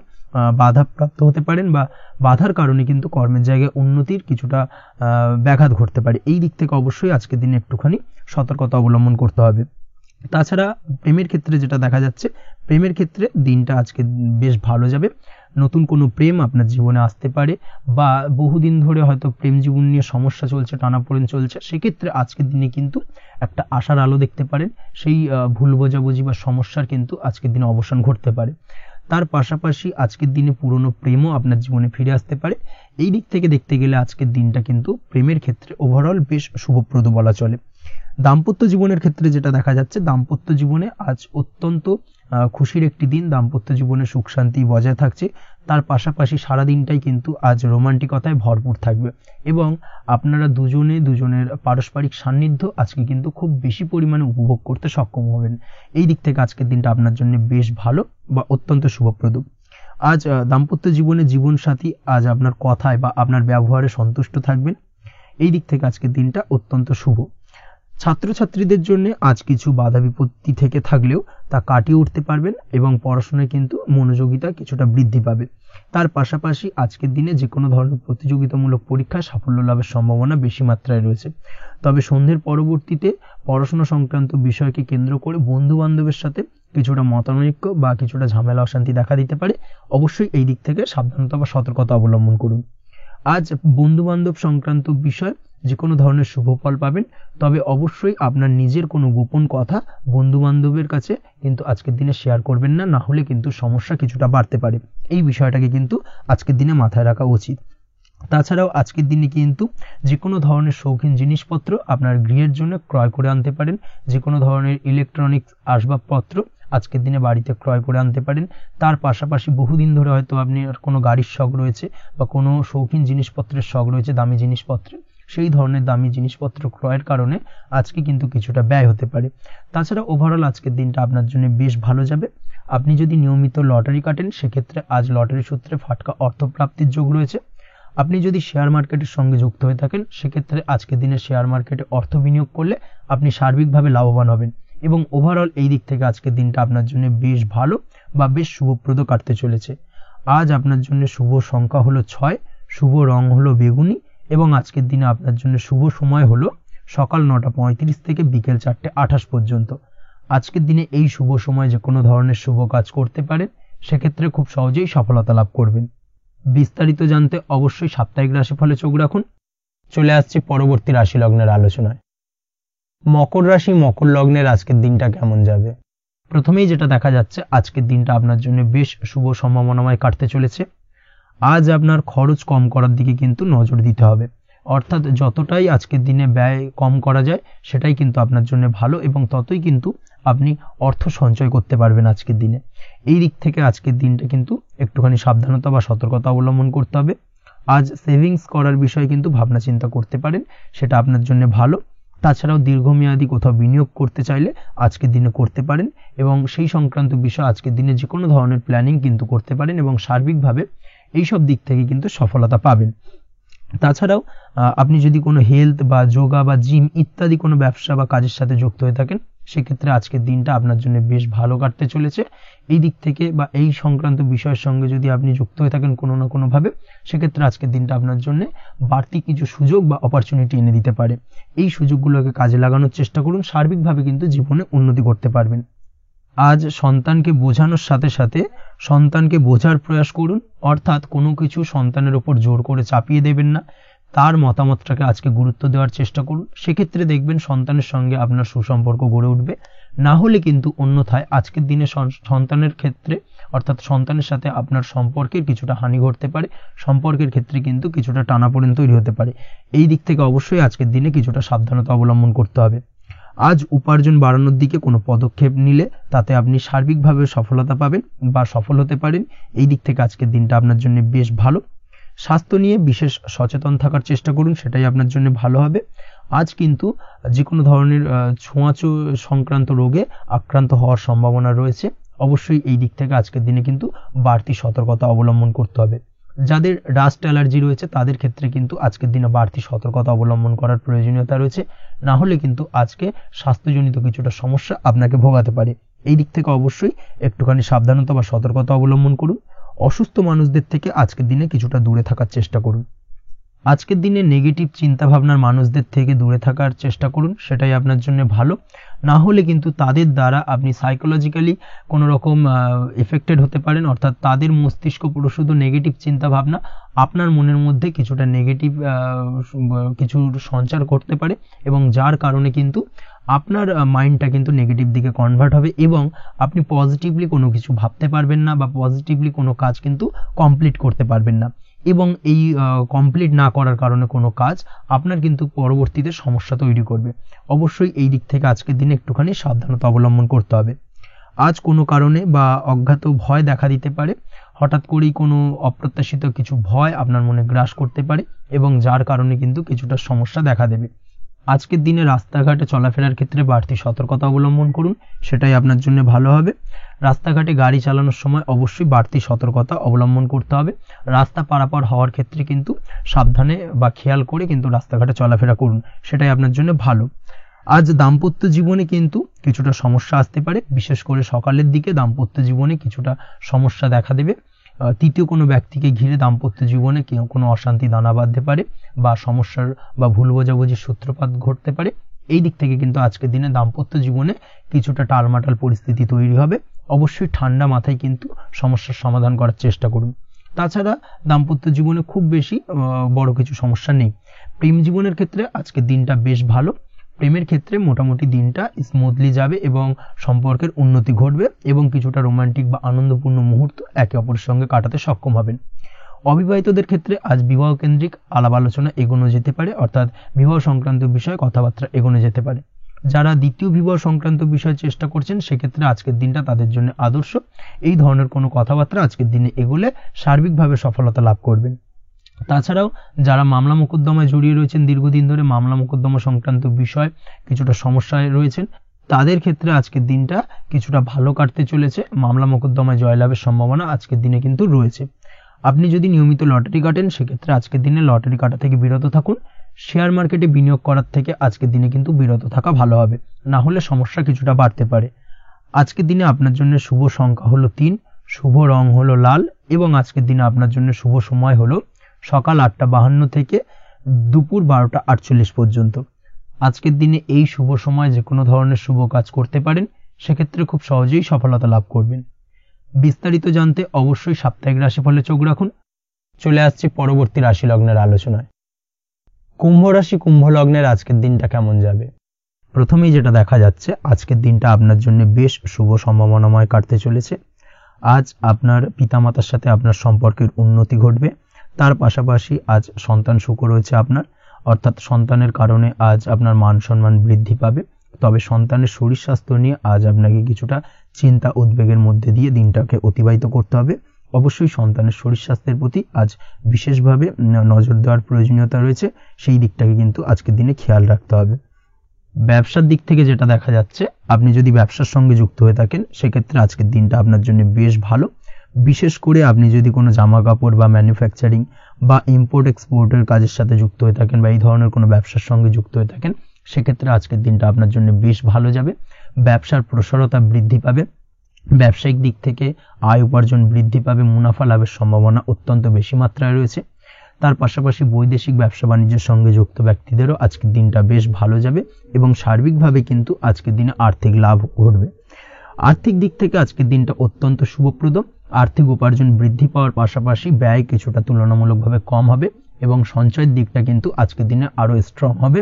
বাধাপ্রাপ্ত হতে পারেন বা বাধার কারণে কিন্তু কর্মের জায়গায় উন্নতির কিছুটা ব্যাঘাত ঘটতে পারে। এই দিক থেকে অবশ্যই আজকের দিনে একটুখানি সতর্কতা অবলম্বন করতে হবে। তাছাড়া প্রেমের ক্ষেত্রে যেটা দেখা যাচ্ছে, প্রেমের ক্ষেত্রে দিনটা আজকে বেশ ভালো যাবে। নতুন কোনো প্রেম আপনার জীবনে আসতে পারে বা বহুদিন ধরে হয়তো প্রেম জীবন নিয়ে সমস্যা চলছে, টানাপোড়েন চলছে, সেক্ষেত্রে আজকের দিনে কিন্তু একটা আশার আলো দেখতে পারেন। সেই ভুল বোঝাবুঝি বা সমস্যার কিন্তু আজকের দিনে অবসান ঘটতে পারে। তার পাশাপাশি আজকের দিনে পুরনো প্রেমও আপনার জীবনে ফিরে আসতে পারে। এই দিক থেকে দেখতে গেলে আজকের দিনটা কিন্তু প্রেমের ক্ষেত্রে ওভারঅল বেশ শুভপ্রদ বলা চলে। দাম্পত্য জীবনের ক্ষেত্রে যেটা দেখা যাচ্ছে, দাম্পত্য জীবনে আজ অত্যন্ত খুশির একটি দিন। দাম্পত্য জীবনে সুখ শান্তি বজায় থাকছে। তার পাশাপাশি সারা দিনটাই কিন্তু আজ রোমান্টিকতায় ভরপুর থাকবে এবং আপনারা দুজনের পারস্পরিক সান্নিধ্য আজকে কিন্তু খুব বেশি পরিমাণে উপভোগ করতে সক্ষম হবেন। এই দিক থেকে আজকের দিনটা আপনার জন্য বেশ ভালো বা অত্যন্ত শুভপ্রদ। আজ দাম্পত্য জীবনে জীবনসাথী আজ আপনার কথায় বা আপনার ব্যবহারে সন্তুষ্ট থাকবেন। এই দিক থেকে আজকের দিনটা অত্যন্ত শুভ। ছাত্রছাত্রীদের জন্য আজ কিছু বাধা বিপত্তি থেকে থাকলেও তা কাটিয়ে উঠতে পারবেন এবং পড়াশোনায় কিন্তু মনোযোগিতা কিছুটা বৃদ্ধি পাবে। তার পাশাপাশি আজকের দিনে যে কোনো ধরনের প্রতিযোগিতামূলক পরীক্ষায় সাফল্য লাভের সম্ভাবনা বেশি মাত্রায় রয়েছে। তবে সন্ধ্যের পরবর্তীতে পড়াশোনা সংক্রান্ত বিষয়কে কেন্দ্র করে বন্ধু বান্ধবের সাথে কিছুটা মতানৈক্য বা কিছুটা ঝামেলা অশান্তি দেখা দিতে পারে। অবশ্যই এই দিক থেকে সাবধানতা বা সতর্কতা অবলম্বন করুন। আজ বন্ধু বান্ধব সংক্রান্ত বিষয় যে কোনো ধরনের শুভ ফল পাবেন, তবে অবশ্যই আপনার নিজের কোনো গোপন কথা বন্ধু বান্ধবের কাছে কিন্তু আজকের দিনে শেয়ার করবেন না, না হলে কিন্তু সমস্যা কিছুটা বাড়তে পারে। এই বিষয়টাকে কিন্তু আজকের দিনে মাথায় রাখা উচিত। তাছাড়াও আজকের দিনে কিন্তু যে কোনো ধরনের শৌখিন জিনিসপত্র আপনার গৃহের জন্য ক্রয় করে আনতে পারেন। যে কোনো ধরনের ইলেকট্রনিক্স আসবাবপত্র আজকের দিনে বাড়িতে ক্রয় করে আনতে পারেন। তার পাশাপাশি বহুদিন ধরে হয়তো আপনি কোনো গাড়ির শখ রয়েছে বা কোনো শৌখিন জিনিসপত্রের শখ রয়েছে, দামি জিনিসপত্রের, সেই ধরনের দামি জিনিসপত্র ক্রয়ের কারণে আজকে কিন্তু কিছুটা ব্যয় হতে পারে। তাছাড়া ওভারঅল আজকের দিনটা আপনার জন্য বেশ ভালো যাবে। আপনি যদি নিয়মিত লটারি কাটেন, সেক্ষেত্রে আজ লটারি সূত্রে ফাটকা অর্থপ্রাপ্তির যোগ রয়েছে। আপনি যদি শেয়ার মার্কেটের সঙ্গে যুক্ত হয়ে থাকেন, সেক্ষেত্রে আজকের দিনে শেয়ার মার্কেটে অর্থ বিনিয়োগ করলে আপনি সার্বিকভাবে লাভবান হবেন এবং ওভারঅল এই দিক থেকে আজকের দিনটা আপনার জন্য বেশ ভালো। বা বেশ শুভপ্রদ কাটতে চলেছে। আজ আপনার জন্য শুভ সংখ্যা হলো 6, শুভ রং হলো বেগুনি এবং আজকের দিনে আপনার জন্য শুভ সময় হলো সকাল 9:35 থেকে বিকেল 4:28 পর্যন্ত। আজকের দিনে এই শুভ সময় যে কোনো ধরনের শুভ কাজ করতে পারেন, সেক্ষেত্রে খুব সহজেই সফলতা লাভ করবেন। বিস্তারিত জানতে অবশ্যই সাপ্তাহিক রাশিফলে চোখ রাখুন। চলে আসছে পরবর্তী রাশি লগ্নের আলোচনায়। মকর রাশি মকর লগ্নের আজকের দিনটা কেমন যাবে? প্রথমেই যেটা দেখা যাচ্ছে, আজকের দিনটা আপনার জন্য বেশ শুভ সম্ভাবনাময় কাটতে চলেছে। আজ আপনার খরচ কম করার দিকে কিন্তু নজর দিতে হবে, অর্থাৎ যতটাই আজকের দিনে ব্যয় কম করা যায় সেটাই কিন্তু আপনার জন্য ভালো এবং ততই কিন্তু আপনি অর্থ সঞ্চয় করতে পারবেন আজকের দিনে। এই দিক থেকে আজকের দিনটা কিন্তু একটুখানি সাবধানতা বা সতর্কতা অবলম্বন করতে হবে। আজ সেভিংস করার বিষয়ে কিন্তু ভাবনা চিন্তা করতে পারেন, সেটা আপনার জন্য ভালো। তাছাড়াও দীর্ঘমেয়াদী কোথাও বিনিয়োগ করতে চাইলে আজকের দিনে করতে পারেন এবং সেই সংক্রান্ত বিষয় আজকের দিনে যে কোনো ধরনের প্ল্যানিং কিন্তু করতে পারেন এবং সার্বিকভাবে এইসব দিক থেকে কিন্তু সফলতা পাবেন। তাছাড়াও আপনি যদি কোনো হেলথ বা যোগা বা জিম ইত্যাদি কোনো ব্যবসা বা কাজের সাথে যুক্ত হয়ে থাকেন, সেক্ষেত্রে আজকের দিনটা আপনার জন্য বেশ ভালো কাটতে চলেছে। এই দিক থেকে বা এই সংক্রান্ত বিষয়ের সঙ্গে যদি আপনি যুক্ত হয়ে থাকেন কোনো না কোনোভাবে, সেক্ষেত্রে আজকের দিনটা আপনার জন্য বাড়তি কিছু সুযোগ বা অপরচুনিটি এনে দিতে পারে। এই সুযোগগুলোকে কাজে লাগানোর চেষ্টা করুন, সার্বিকভাবে কিন্তু জীবনে উন্নতি করতে পারবেন। আজ সন্তানকে বোঝানোর সাথে সাথে সন্তানকে বোঝার প্রয়াস করুন, অর্থাৎ কোনো কিছু সন্তানের ওপর জোর করে চাপিয়ে দেবেন না, তার মতামতটাকে আজকে গুরুত্ব দেওয়ার চেষ্টা করুন। সেক্ষেত্রে দেখবেন সন্তানের সঙ্গে আপনার সুসম্পর্ক গড়ে উঠবে। না হলে কিন্তু অন্যথায় আজকের দিনে সন্তানের ক্ষেত্রে অর্থাৎ সন্তানের সাথে আপনার সম্পর্কের কিছুটা হানি ঘটতে পারে, সম্পর্কের ক্ষেত্রে কিন্তু কিছুটা টানাপোড়েন তৈরি হতে পারে। এই দিক থেকে অবশ্যই আজকের দিনে কিছুটা সাবধানতা অবলম্বন করতে হবে। আজ উপার্জন বাড়ানোর দিকে কোনো পদক্ষেপ নিলে তাতে আপনি সার্বিকভাবে সফলতা পাবেন বা সফল হতে পারেন। এই দিক থেকে আজকের দিনটা আপনার জন্য বেশ ভালো। স্বাস্থ্য নিয়ে বিশেষ সচেতন থাকার চেষ্টা করুন, সেটাই আপনার জন্য ভালো হবে। আজ কিন্তু যে কোনো ধরনের ছোঁয়াচে সংক্রান্ত রোগে আক্রান্ত হওয়ার সম্ভাবনা রয়েছে। অবশ্যই এই দিক থেকে আজকের দিনে কিন্তু বাড়তি সতর্কতা অবলম্বন করতে হবে। যাদের ডাস্ট অ্যালার্জি রয়েছে তাদের ক্ষেত্রে কিন্তু আজকের দিনে বাড়তি সতর্কতা অবলম্বন করার প্রয়োজনীয়তা রয়েছে, না হলে কিন্তু আজকে স্বাস্থ্যজনিত কিছুটা সমস্যা আপনাকে ভোগাতে পারে। এই দিক থেকে অবশ্যই একটুখানি সাবধানতা বা সতর্কতা অবলম্বন করুন। অসুস্থ মানুষদের থেকে আজকের দিনে কিছুটা দূরে থাকার চেষ্টা করুন। আজকের দিনে নেগেটিভ চিন্তাভাবনার মানুষদের থেকে দূরে থাকার চেষ্টা করুন, সেটাই আপনার জন্য ভালো। না হলে কিন্তু তাদের দ্বারা আপনি সাইকোলজিক্যালি কোনো রকম এফেক্টেড হতে পারেন, অর্থাৎ তাদের মস্তিষ্ক পুরো শুধু নেগেটিভ চিন্তাভাবনা আপনার মনের মধ্যে কিছুটা নেগেটিভ কিছু সঞ্চার করতে পারে এবং যার কারণে কিন্তু আপনার মাইন্ডটা কিন্তু নেগেটিভ দিকে কনভার্ট হবে এবং আপনি পজিটিভলি কোনো কিছু ভাবতে পারবেন না বা পজিটিভলি কোনো কাজ কিন্তু কমপ্লিট করতে পারবেন না এবং এই কমপ্লিট না করার কারণে কোনো কাজ আপনার কিন্তু পরবর্তীতে সমস্যা তৈরি করবে। অবশ্যই এই দিক থেকে আজকের দিনে একটুখানি সাবধানতা অবলম্বন করতে হবে। আজ কোনো কারণে বা অজ্ঞাত ভয় দেখা দিতে পারে, হঠাৎ করেই কোনো অপ্রত্যাশিত কিছু ভয় আপনার মনে গ্রাস করতে পারে এবং যার কারণে কিন্তু কিছুটা সমস্যা দেখা দেবে। আজকের দিনে রাস্তাঘাটে চলাফেরার ক্ষেত্রে বাড়তি সতর্কতা অবলম্বন করুন, সেটাই আপনার জন্য ভালো হবে। রাস্তাঘাটে গাড়ি চালানোর সময় অবশ্যই বাড়তি সতর্কতা অবলম্বন করতে হবে। রাস্তা পারাপার হওয়ার ক্ষেত্রে কিন্তু সাবধানে বা খেয়াল করে কিন্তু রাস্তাঘাটে চলাফেরা করুন, সেটাই আপনার জন্য ভালো। আজ দাম্পত্য জীবনে কিন্তু কিছুটা সমস্যা আসতে পারে, বিশেষ করে সকালের দিকে দাম্পত্য জীবনে কিছুটা সমস্যা দেখা দেবে। তৃতীয় কোনো ব্যক্তিকে ঘিরে দাম্পত্য জীবনে কোনো অশান্তি দানা বাঁধতে পারে বা সমস্যার বা ভুল বোঝাবুঝির সূত্রপাত ঘটতে পারে। এই দিক থেকে কিন্তু আজকের দিনে দাম্পত্য জীবনে কিছুটা টালমাটাল পরিস্থিতি তৈরি হবে। অবশ্যই ঠান্ডা মাথায় কিন্তু সমস্যার সমাধান করার চেষ্টা করুন। তাছাড়া দাম্পত্য জীবনে খুব বেশি বড় কিছু সমস্যা নেই। প্রেম জীবনের ক্ষেত্রে আজকের দিনটা বেশ ভালো। প্রেমের ক্ষেত্রে মোটামুটি দিনটা স্মুথলি যাবে এবং সম্পর্কের উন্নতি ঘটবে এবং কিছুটা রোমান্টিক বা আনন্দপূর্ণ মুহূর্ত একে অপরের সঙ্গে কাটাতে সক্ষম হবেন। অবিবাহিতদের ক্ষেত্রে আজ বিবাহ কেন্দ্রিক আলাপ আলোচনা এগোনো যেতে পারে, অর্থাৎ বিবাহ সংক্রান্ত বিষয়ে কথাবার্তা এগোনো যেতে পারে। যারা দ্বিতীয় বিবাহ সংক্রান্ত বিষয়ে চেষ্টা করছেন সেক্ষেত্রে আজকের দিনটা তাদের জন্য আদর্শ। এই ধরনের কোনো কথাবার্তা আজকের দিনে এগোলে সার্বিকভাবে সফলতা লাভ করবেন। তাছাড়াও যারা মামলা মোকদ্দমায় জড়িয়ে রয়েছেন, দীর্ঘদিন ধরে মামলা মোকদ্দমা সংক্রান্ত বিষয় কিছুটা সমস্যায় রয়েছেন, তাদের ক্ষেত্রে আজকের দিনটা কিছুটা ভালো কাটতে চলেছে। মামলা মোকদ্দমায় জয়লাভের সম্ভাবনা আজকের দিনে কিন্তু রয়েছে। আপনি যদি নিয়মিত লটারি কাটেন সেক্ষেত্রে আজকের দিনে লটারি কাটা থেকে বিরত থাকুন। শেয়ার মার্কেটে বিনিয়োগ করার থেকে আজকের দিনে কিন্তু বিরত থাকা ভালো হবে, না হলে সমস্যা কিছুটা বাড়তে পারে। আজকের দিনে আপনার জন্য শুভ সংখ্যা হলো 3, শুভ রং হলো লাল এবং আজকের দিনে আপনার জন্য শুভ সময় হলো সকাল 8:52 থেকে দুপুর 12:48 পর্যন্ত। আজকের দিনে এই শুভ সময় যে কোনো ধরনের শুভ কাজ করতে পারেন, সেক্ষেত্রে খুব সহজেই সফলতা লাভ করবেন। বিস্তারিত জানতে অবশ্যই সাপ্তাহিক রাশিফলে চোখ রাখুন। চলে আসছি পরবর্তী রাশি লগ্নের আলোচনায়। কুম্ভ রাশি, কুম্ভ লগ্নের আজকের দিনটা কেমন যাবে? প্রথমেই যেটা দেখা যাচ্ছে, আজকের দিনটা আপনার জন্য বেশ শুভ সম্ভাবনাময় কাটতে চলেছে। আজ আপনার পিতামাতার সাথে আপনার সম্পর্কের উন্নতি ঘটবে। তার পাশাপাশি আজ সন্তান সুখ রয়েছে আপনার, অর্থাৎ সন্তানের কারণে আজ আপনার মান সম্মান বৃদ্ধি পাবে। তবে সন্তানের শরীর স্বাস্থ্য নিয়ে আজ আপনাকে কিছুটা চিন্তা উদ্বেগের মধ্যে দিয়ে দিনটাকে অতিবাহিত করতে হবে। অবশ্যই সন্তানের শরীর স্বাস্থ্যের প্রতি আজ বিশেষভাবে নজর দেওয়ার প্রয়োজনীয়তা রয়েছে, সেই দিকটাকে কিন্তু আজকের দিনে খেয়াল রাখতে হবে। ব্যবসার দিক থেকে যেটা দেখা যাচ্ছে, আপনি যদি ব্যবসার সঙ্গে যুক্ত হয়ে থাকেন, সেক্ষেত্রে আজকের দিনটা আপনার জন্য বেশ ভালো। বিশেষ করে আপনি যদি কোনো জামা কাপড় বা ম্যানুফ্যাকচারিং বা ইম্পোর্ট এক্সপোর্টের কাজের সাথে যুক্ত হয়ে থাকেন বা এই ধরনের কোনো ব্যবসার সঙ্গে যুক্ত হয়ে থাকেন, সেক্ষেত্রে আজকের দিনটা আপনার জন্য বেশ ভালো যাবে। ব্যবসার প্রসারতা বৃদ্ধি পাবে, ব্যবসায়িক দিক থেকে আয় উপার্জন বৃদ্ধি পাবে, মুনাফা লাভের সম্ভাবনা অত্যন্ত বেশি মাত্রায় রয়েছে। তার পাশাপাশি বৈদেশিক ব্যবসা বাণিজ্যের সঙ্গে যুক্ত ব্যক্তিদেরও আজকের দিনটা বেশ ভালো যাবে এবং সার্বিকভাবে কিন্তু আজকের দিনে আর্থিক লাভ ঘটবে। আর্থিক দিক থেকে আজকের দিনটা অত্যন্ত শুভপ্রদ। আর্থিক উপার্জন বৃদ্ধি পাওয়ার পাশাপাশি ব্যয় কিছুটা তুলনামূলকভাবে কম হবে এবং সঞ্চয়ের দিকটা কিন্তু আজকের দিনে আরো স্ট্রং হবে।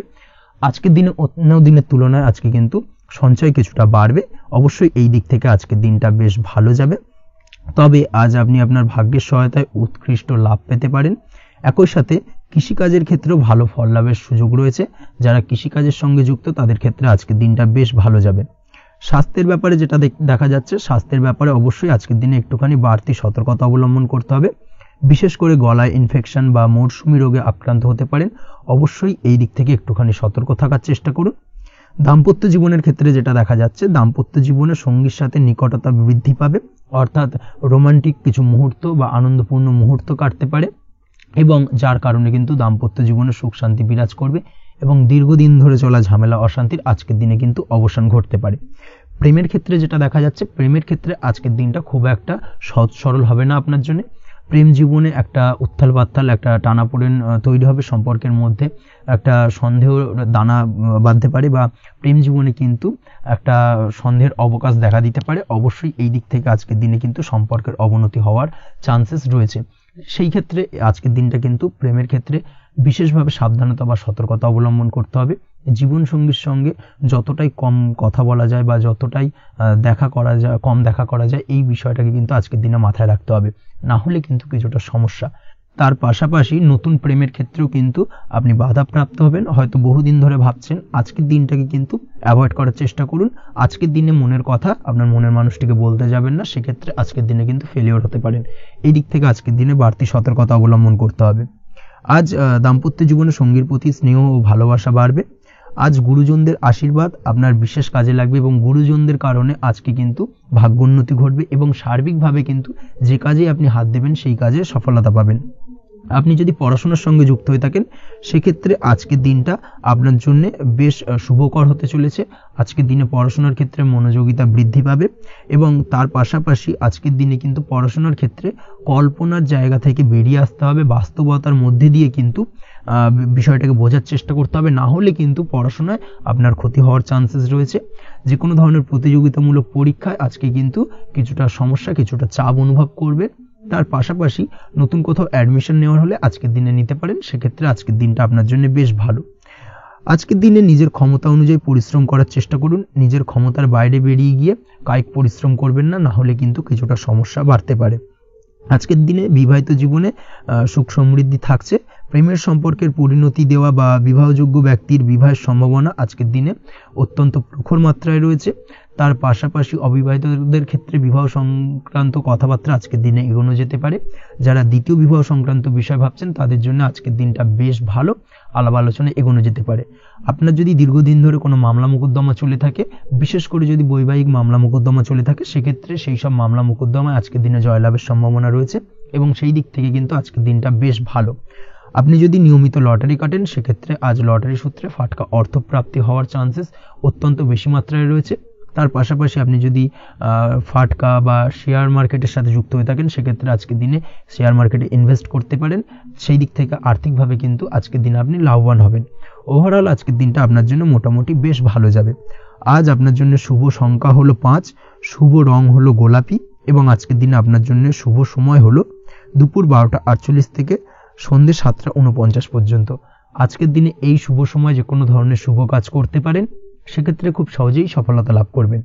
আজকের দিনে অন্য দিনের তুলনায় আজকে কিন্তু সঞ্চয় কিছুটা বাড়বে। অবশ্যই এই দিক থেকে আজকের দিনটা বেশ ভালো যাবে। তবে আজ আপনি আপনার ভাগ্যের সহায়তায় উৎকৃষ্ট লাভ পেতে পারেন। একই সাথে কৃষিকাজের ক্ষেত্রেও ভালো ফল লাভের সুযোগ রয়েছে। যারা কৃষিকাজের সঙ্গে যুক্ত তাদের ক্ষেত্রে আজকের দিনটা বেশ ভালো যাবে। স্বাস্থ্যের ব্যাপারে যেটা দেখা যাচ্ছে, স্বাস্থ্যের ব্যাপারে অবশ্যই আজকের দিনে একটুখানি বাড়তি সতর্কতা অবলম্বন করতে হবে। বিশেষ করে গলায় ইনফেকশন বা মৌসুমী রোগে আক্রান্ত হতে পারেন। অবশ্যই এই দিক থেকে একটুখানি সতর্ক থাকার চেষ্টা করুন। দাম্পত্য জীবনের ক্ষেত্রে যেটা দেখা যাচ্ছে, দাম্পত্য জীবনে সঙ্গীর সাথে নিকটতা বৃদ্ধি পাবে, অর্থাৎ রোমান্টিক কিছু মুহূর্ত বা আনন্দপূর্ণ মুহূর্ত কাটতে পারে এবং যার কারণে কিন্তু দাম্পত্য জীবনে সুখ শান্তি বিরাজ করবে এবং দীর্ঘদিন ধরে চলা ঝামেলা অশান্তির আজকের দিনে কিন্তু অবসান ঘটতে পারে। প্রেমের ক্ষেত্রে যেটা দেখা যাচ্ছে, প্রেমের ক্ষেত্রে আজকের দিনটা খুব একটা সহজ সরল হবে না আপনার জন্য। প্রেম জীবনে একটা উত্থাল পাত্তাল, একটা টানাপোড়েন তৈরি হবে, সম্পর্কের মধ্যে একটা সন্দেহ দানা বাঁধতে পারে বা প্রেম জীবনে কিন্তু একটা সন্দেহের অবকাশ দেখা দিতে পারে। অবশ্যই এই দিক থেকে আজকের দিনে কিন্তু সম্পর্কের অবনতি হওয়ার চান্সেস রয়েছে। সেই ক্ষেত্রে আজকের দিনটা কিন্তু প্রেমের ক্ষেত্রে বিশেষভাবে সাবধানতা বা সতর্কতা অবলম্বন করতে হবে। জীবন সঙ্গীর সঙ্গে যতটাই কম কথা বলা যায় বা যতটাই কম দেখা করা যায়, এই বিষয়টাকে কিন্তু আজকের দিনে মাথায় রাখতে হবে, না হলে কিন্তু কিছুটা সমস্যা। তার পাশাপাশি নতুন প্রেমের ক্ষেত্রেও কিন্তু আপনি বাধাপ্রাপ্ত হবেন। হয়তো বহুদিন ধরে ভাবছেন, আজকের দিনটাকে কিন্তু অ্যাভয়েড করার চেষ্টা করুন। আজকের দিনে মনের কথা আপনার মনের মানুষটিকে বলতে যাবেন না, সেক্ষেত্রে আজকের দিনে কিন্তু ফেলিওর হতে পারেন। এই দিক থেকে আজকের দিনে বাড়তি সতর্কতা অবলম্বন করতে হবে। আজ দাম্পত্য জীবনে সঙ্গীর প্রতি স্নেহ ও ভালোবাসা বাড়বে। আজ গুরুজনদের আশীর্বাদ আপনার বিশেষ কাজে লাগবে এবং গুরুজনদের কারণে আজকে কিন্তু ভাগ্যোন্নতি ঘটবে এবং সার্বিকভাবে কিন্তু যে কাজে আপনি হাত দেবেন সেই কাজে সফলতা পাবেন। আপনি যদি পড়াশোনার সঙ্গে যুক্ত হয়ে থাকেন, সেক্ষেত্রে আজকের দিনটা আপনার জন্য বেশ শুভকর হতে চলেছে। আজকের দিনে পড়াশোনার ক্ষেত্রে মনোযোগিতা বৃদ্ধি পাবে এবং তার পাশাপাশি আজকের দিনে কিন্তু পড়াশোনার ক্ষেত্রে কল্পনার জায়গা থেকে বেরিয়ে আসতে হবে, বাস্তবতার মধ্যে দিয়ে কিন্তু বিষয়টাকে বোঝার চেষ্টা করতে হবে, না হলে কিন্তু পড়াশোনায় আপনার ক্ষতি হওয়ার চান্সেস রয়েছে। যে কোনো ধরনের প্রতিযোগিতামূলক পরীক্ষায় আজকে কিন্তু কিছুটা সমস্যা, কিছুটা চাপ অনুভব করবে। তার পাশাপাশি নতুন কোথাও অ্যাডমিশন নেওয়ার হলে আজকের দিনে নিতে পারেন, সেক্ষেত্রে আজকের দিনটা আপনার জন্য বেশ ভালো। আজকের দিনে নিজের ক্ষমতা অনুযায়ী পরিশ্রম করার চেষ্টা করুন। নিজের ক্ষমতার বাইরে বেরিয়ে গিয়ে কায়িক পরিশ্রম করবেন না, না হলে কিন্তু কিছুটা সমস্যা বাড়তে পারে। আজকের দিনে বিবাহিত জীবনে সুখ সমৃদ্ধি থাকছে। প্রেমের সম্পর্কের পরিণতি দেওয়া বা বিবাহযোগ্য ব্যক্তির বিবাহের সম্ভাবনা আজকের দিনে অত্যন্ত প্রখর মাত্রায় রয়েছে। তার পাশাপাশি অবিবাহিতদের ক্ষেত্রে বিবাহ সংক্রান্ত কথাবার্তা আজকের দিনে এগোনো যেতে পারে। যারা দ্বিতীয় বিবাহ সংক্রান্ত বিষয় ভাবছেন তাদের জন্য আজকের দিনটা বেশ ভালো, আলাপ আলোচনায় এগোনো যেতে পারে। আপনার যদি দীর্ঘদিন ধরে কোনো মামলা মোকদ্দমা চলে থাকে, বিশেষ করে যদি বৈবাহিক মামলা মোকদ্দমা চলে থাকে, সেক্ষেত্রে সেই সব মামলা মোকদ্দমায় আজকের দিনে জয়লাভের সম্ভাবনা রয়েছে এবং সেই দিক থেকে কিন্তু আজকের দিনটা বেশ ভালো। আপনি যদি নিয়মিত লটারি কাটেন, সেক্ষেত্রে আজ লটারি সূত্রে ফাটকা অর্থপ্রাপ্তি হওয়ার চান্সেস অত্যন্ত বেশি মাত্রায় রয়েছে। তার পাশাপাশি আপনি যদি ফাটকা বা শেয়ার মার্কেটের সাথে যুক্ত হয়ে থাকেন, সেক্ষেত্রে আজকের দিনে শেয়ার মার্কেটে ইনভেস্ট করতে পারেন। সেই দিক থেকে আর্থিকভাবে কিন্তু আজকের দিনে আপনি লাভবান হবেন। ওভারঅল আজকের দিনটা আপনার জন্য মোটামুটি বেশ ভালো যাবে। আজ আপনার জন্য শুভ সংখ্যা হলো 5, শুভ রং হলো গোলাপি এবং আজকের দিনে আপনার জন্য শুভ সময় হলো দুপুর 12:48 থেকে সন্ধ্যে 7:49 পর্যন্ত। আজকের দিনে এই শুভ সময় যে কোনো ধরনের শুভ কাজ করতে পারেন, সেক্ষেত্রে খুব সহজেই সফলতা লাভ করবেন।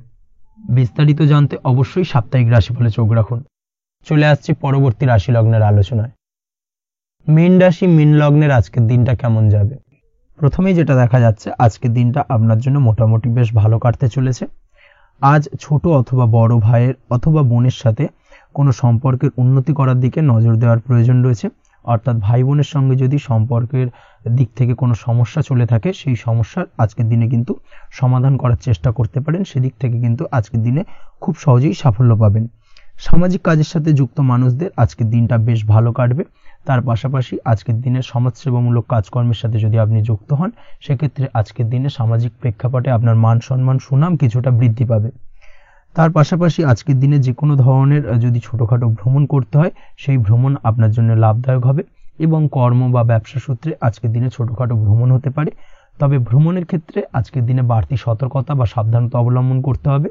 বিস্তারিত জানতে অবশ্যই সাপ্তাহিক রাশিফলে চোখ রাখুন। চলে আসছি পরবর্তী রাশি লগ্নের আলোচনায়। মীন রাশি, মীন লগ্নের আজকের দিনটা কেমন যাবে? প্রথমেই যেটা দেখা যাচ্ছে, আজকের দিনটা আপনার জন্য মোটামুটি বেশ ভালো কাটতে চলেছে। আজ ছোট অথবা বড় ভাইয়ের অথবা বোনের সাথে কোনো সম্পর্কের উন্নতি করার দিকে নজর দেওয়ার প্রয়োজন রয়েছে। অর্থাৎ ভাই বোনের সঙ্গে যদি সম্পর্কের দিক থেকে কোনো সমস্যা চলে থাকে, সেই সমস্যার আজকের দিনে কিন্তু সমাধান করার চেষ্টা করতে পারেন। সেদিক থেকে কিন্তু আজকের দিনে খুব সহজেই সাফল্য পাবেন। সামাজিক কাজের সাথে যুক্ত মানুষদের আজকের দিনটা বেশ ভালো কাটবে। তার পাশাপাশি আজকের দিনে সমাজসেবামূলক কাজকর্মের সাথে যদি আপনি যুক্ত হন, সেক্ষেত্রে আজকের দিনে সামাজিক প্রেক্ষাপটে আপনার মান সম্মান সুনাম কিছুটা বৃদ্ধি পাবে। তার পাশাপাশি আজকের দিনে যে কোনো ধরনের যদি ছোটোখাটো ভ্রমণ করতে হয়, সেই ভ্রমণ আপনার জন্য লাভদায়ক হবে এবং কর্ম বা ব্যবসা সূত্রে আজকের দিনে ছোটোখাটো ভ্রমণ হতে পারে। তবে ভ্রমণের ক্ষেত্রে আজকের দিনে বাড়তি সতর্কতা বা সাবধানতা অবলম্বন করতে হবে।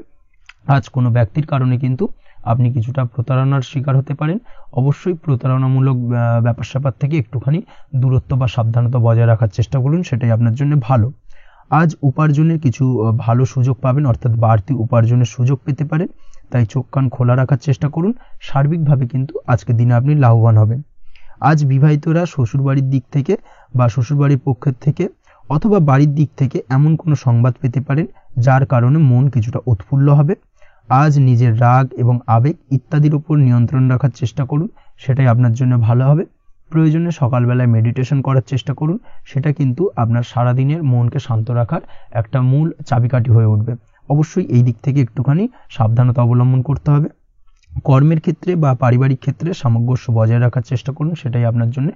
আজ কোনো ব্যক্তির কারণে কিন্তু আপনি কিছুটা প্রতারণার শিকার হতে পারেন। অবশ্যই প্রতারণামূলক ব্যাপার স্যাপার থেকে একটুখানি দূরত্ব বা সাবধানতা বজায় রাখার চেষ্টা করুন, সেটাই আপনার জন্য ভালো। আজ উপার্জনের কিছু ভালো সুযোগ পাবেন, অর্থাৎ বাড়তি উপার্জনের সুযোগ পেতে পারেন। তাই চোখ কান খোলা রাখার চেষ্টা করুন। সার্বিকভাবে কিন্তু আজকের দিনে আপনি লাভবান হবেন। আজ বিবাহিতরা শ্বশুরবাড়ির দিক থেকে বা শ্বশুরবাড়ির পক্ষের থেকে অথবা বাড়ির দিক থেকে এমন কোনো সংবাদ পেতে পারেন, যার কারণে মন কিছুটা উৎফুল্ল হবে। আজ নিজের রাগ এবং আবেগ ইত্যাদির উপর নিয়ন্ত্রণ রাখার চেষ্টা করুন, সেটাই আপনার জন্য ভালো হবে। প্রয়োজনে সকালবেলায় মেডিটেশন করার চেষ্টা করুন, সেটা কিন্তু আপনার সারাদিনের মনকে শান্ত রাখার একটা মূল চাবিকাঠি হয়ে উঠবে। অবশ্যই এই দিক থেকে একটুখানি সাবধানতা অবলম্বন করতে হবে। কর্মের ক্ষেত্রে বা পারিবারিক ক্ষেত্রে সামঞ্জস্য বজায় রাখার চেষ্টা করুন, সেটাই আপনার জন্য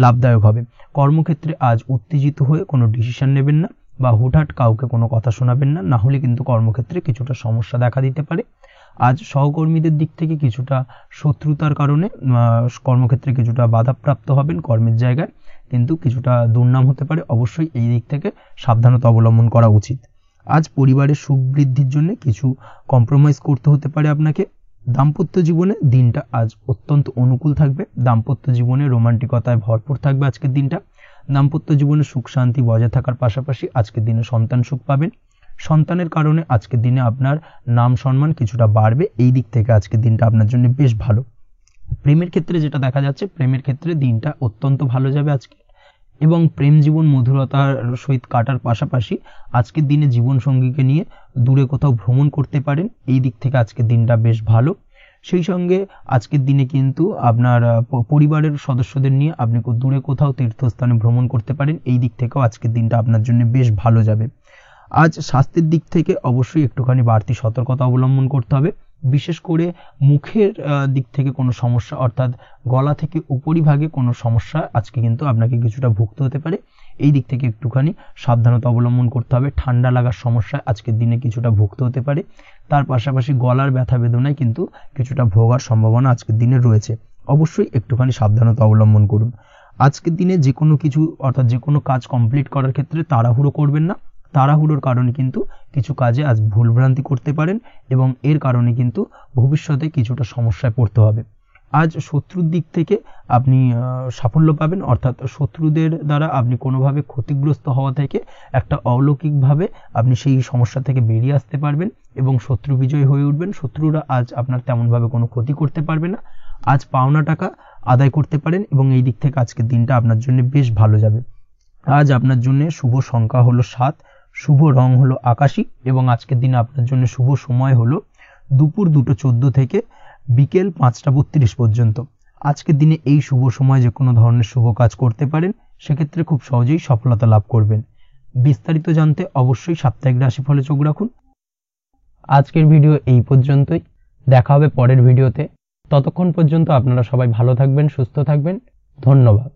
লাভদায়ক হবে। কর্মক্ষেত্রে আজ উত্তেজিত হয়ে কোনো ডিসিশন নেবেন না বা হুটহাট কাউকে কোনো কথা শোনাবেন না, না হলে কিন্তু কর্মক্ষেত্রে কিছুটা সমস্যা দেখা দিতে পারে। আজ সহকর্মীদের দিক থেকে কিছুটা শত্রুতার কারণে কর্মক্ষেত্রে কিছুটা বাধাপ্রাপ্ত হবেন, কর্মের জায়গায় কিন্তু কিছুটা দুর্নাম হতে পারে। অবশ্যই এই দিক থেকে সাবধানতা অবলম্বন করা উচিত। আজ পরিবারের সুখ বৃদ্ধির জন্য কিছু কম্প্রোমাইজ করতে হতে পারে আপনাকে। দাম্পত্য জীবনে দিনটা আজ অত্যন্ত অনুকূল থাকবে। দাম্পত্য জীবনে রোমান্টিকতায় ভরপুর থাকবে আজকের দিনটা। দাম্পত্য জীবনে সুখ শান্তি বজায় থাকার পাশাপাশি আজকের দিনে সন্তান সুখ পাবেন। সন্তানের কারণে আজকের দিনে আপনার নাম সম্মান কিছুটা বাড়বে। এই দিক থেকে আজকের দিনটা আপনার জন্য বেশ ভালো। প্রেমের ক্ষেত্রে যেটা দেখা যাচ্ছে, প্রেমের ক্ষেত্রে দিনটা অত্যন্ত ভালো যাবে আজকে এবং প্রেম জীবন মধুরতার সহিত কাটার পাশাপাশি আজকের দিনে জীবন সঙ্গীকে নিয়ে দূরে কোথাও ভ্রমণ করতে পারেন। এই দিক থেকে আজকের দিনটা বেশ ভালো। সেই সঙ্গে আজকের দিনে কিন্তু আপনার পরিবারের সদস্যদের নিয়ে আপনি দূরে কোথাও তীর্থস্থানে ভ্রমণ করতে পারেন। এই দিক থেকেও আজকের দিনটা আপনার জন্য বেশ ভালো যাবে। আজ স্বাস্থ্যের দিক থেকে অবশ্যই একটুখানি বাড়তি সতর্কতা অবলম্বন করতে হবে। বিশেষ করে মুখের দিক থেকে কোনো সমস্যা, অর্থাৎ গলা থেকে উপরিভাগে কোনো সমস্যা আজকে কিন্তু আপনাকে কিছুটা ভুগতে হতে পারে। এই দিক থেকে একটুখানি সাবধানতা অবলম্বন করতে হবে। ঠান্ডা লাগার সমস্যায় আজকের দিনে কিছুটা ভুগতে হতে পারে। তার পাশাপাশি গলার ব্যথা বেদনায় কিন্তু কিছুটা ভোগার সম্ভাবনা আজকের দিনে রয়েছে। অবশ্যই একটুখানি সাবধানতা অবলম্বন করুন। আজকের দিনে যে কোনো কিছু অর্থাৎ যে কোনো কাজ কমপ্লিট করার ক্ষেত্রে তাড়াহুড়ো করবেন না। তাড়াহুড়োর কারণে কিন্তু কিছু কাজে আজ ভুলভ্রান্তি করতে পারেন এবং এর কারণে কিন্তু ভবিষ্যতে কিছুটা সমস্যায় পড়তে হবে। আজ শত্রুর দিক থেকে আপনি সাফল্য পাবেন, অর্থাৎ শত্রুদের দ্বারা আপনি কোনোভাবে ক্ষতিগ্রস্ত হওয়া থেকে একটা অলৌকিকভাবে আপনি সেই সমস্যা থেকে বেরিয়ে আসতে পারবেন এবং শত্রু বিজয় হয়ে উঠবেন। শত্রুরা আজ আপনার তেমনভাবে কোনো ক্ষতি করতে পারবে না। আজ পাওনা টাকা আদায় করতে পারেন এবং এই দিক থেকে আজকের দিনটা আপনার জন্য বেশ ভালো যাবে। আজ আপনার জন্য শুভ সংখ্যা হলো 7, শুভ রং হলো আকাশী এবং আজকের দিনে আপনার জন্য শুভ সময় হলো দুপুর 2:14 থেকে বিকেল 5:32 পর্যন্ত। আজকের দিনে এই শুভ সময় যে কোনো ধরনের শুভ কাজ করতে পারেন, সেক্ষেত্রে খুব সহজেই সফলতা লাভ করবেন। বিস্তারিত জানতে অবশ্যই সাপ্তাহিক রাশিফলে চোখ রাখুন। আজকের ভিডিও এই পর্যন্তই। দেখা হবে পরের ভিডিওতে। ততক্ষণ পর্যন্ত আপনারা সবাই ভালো থাকবেন, সুস্থ থাকবেন। ধন্যবাদ।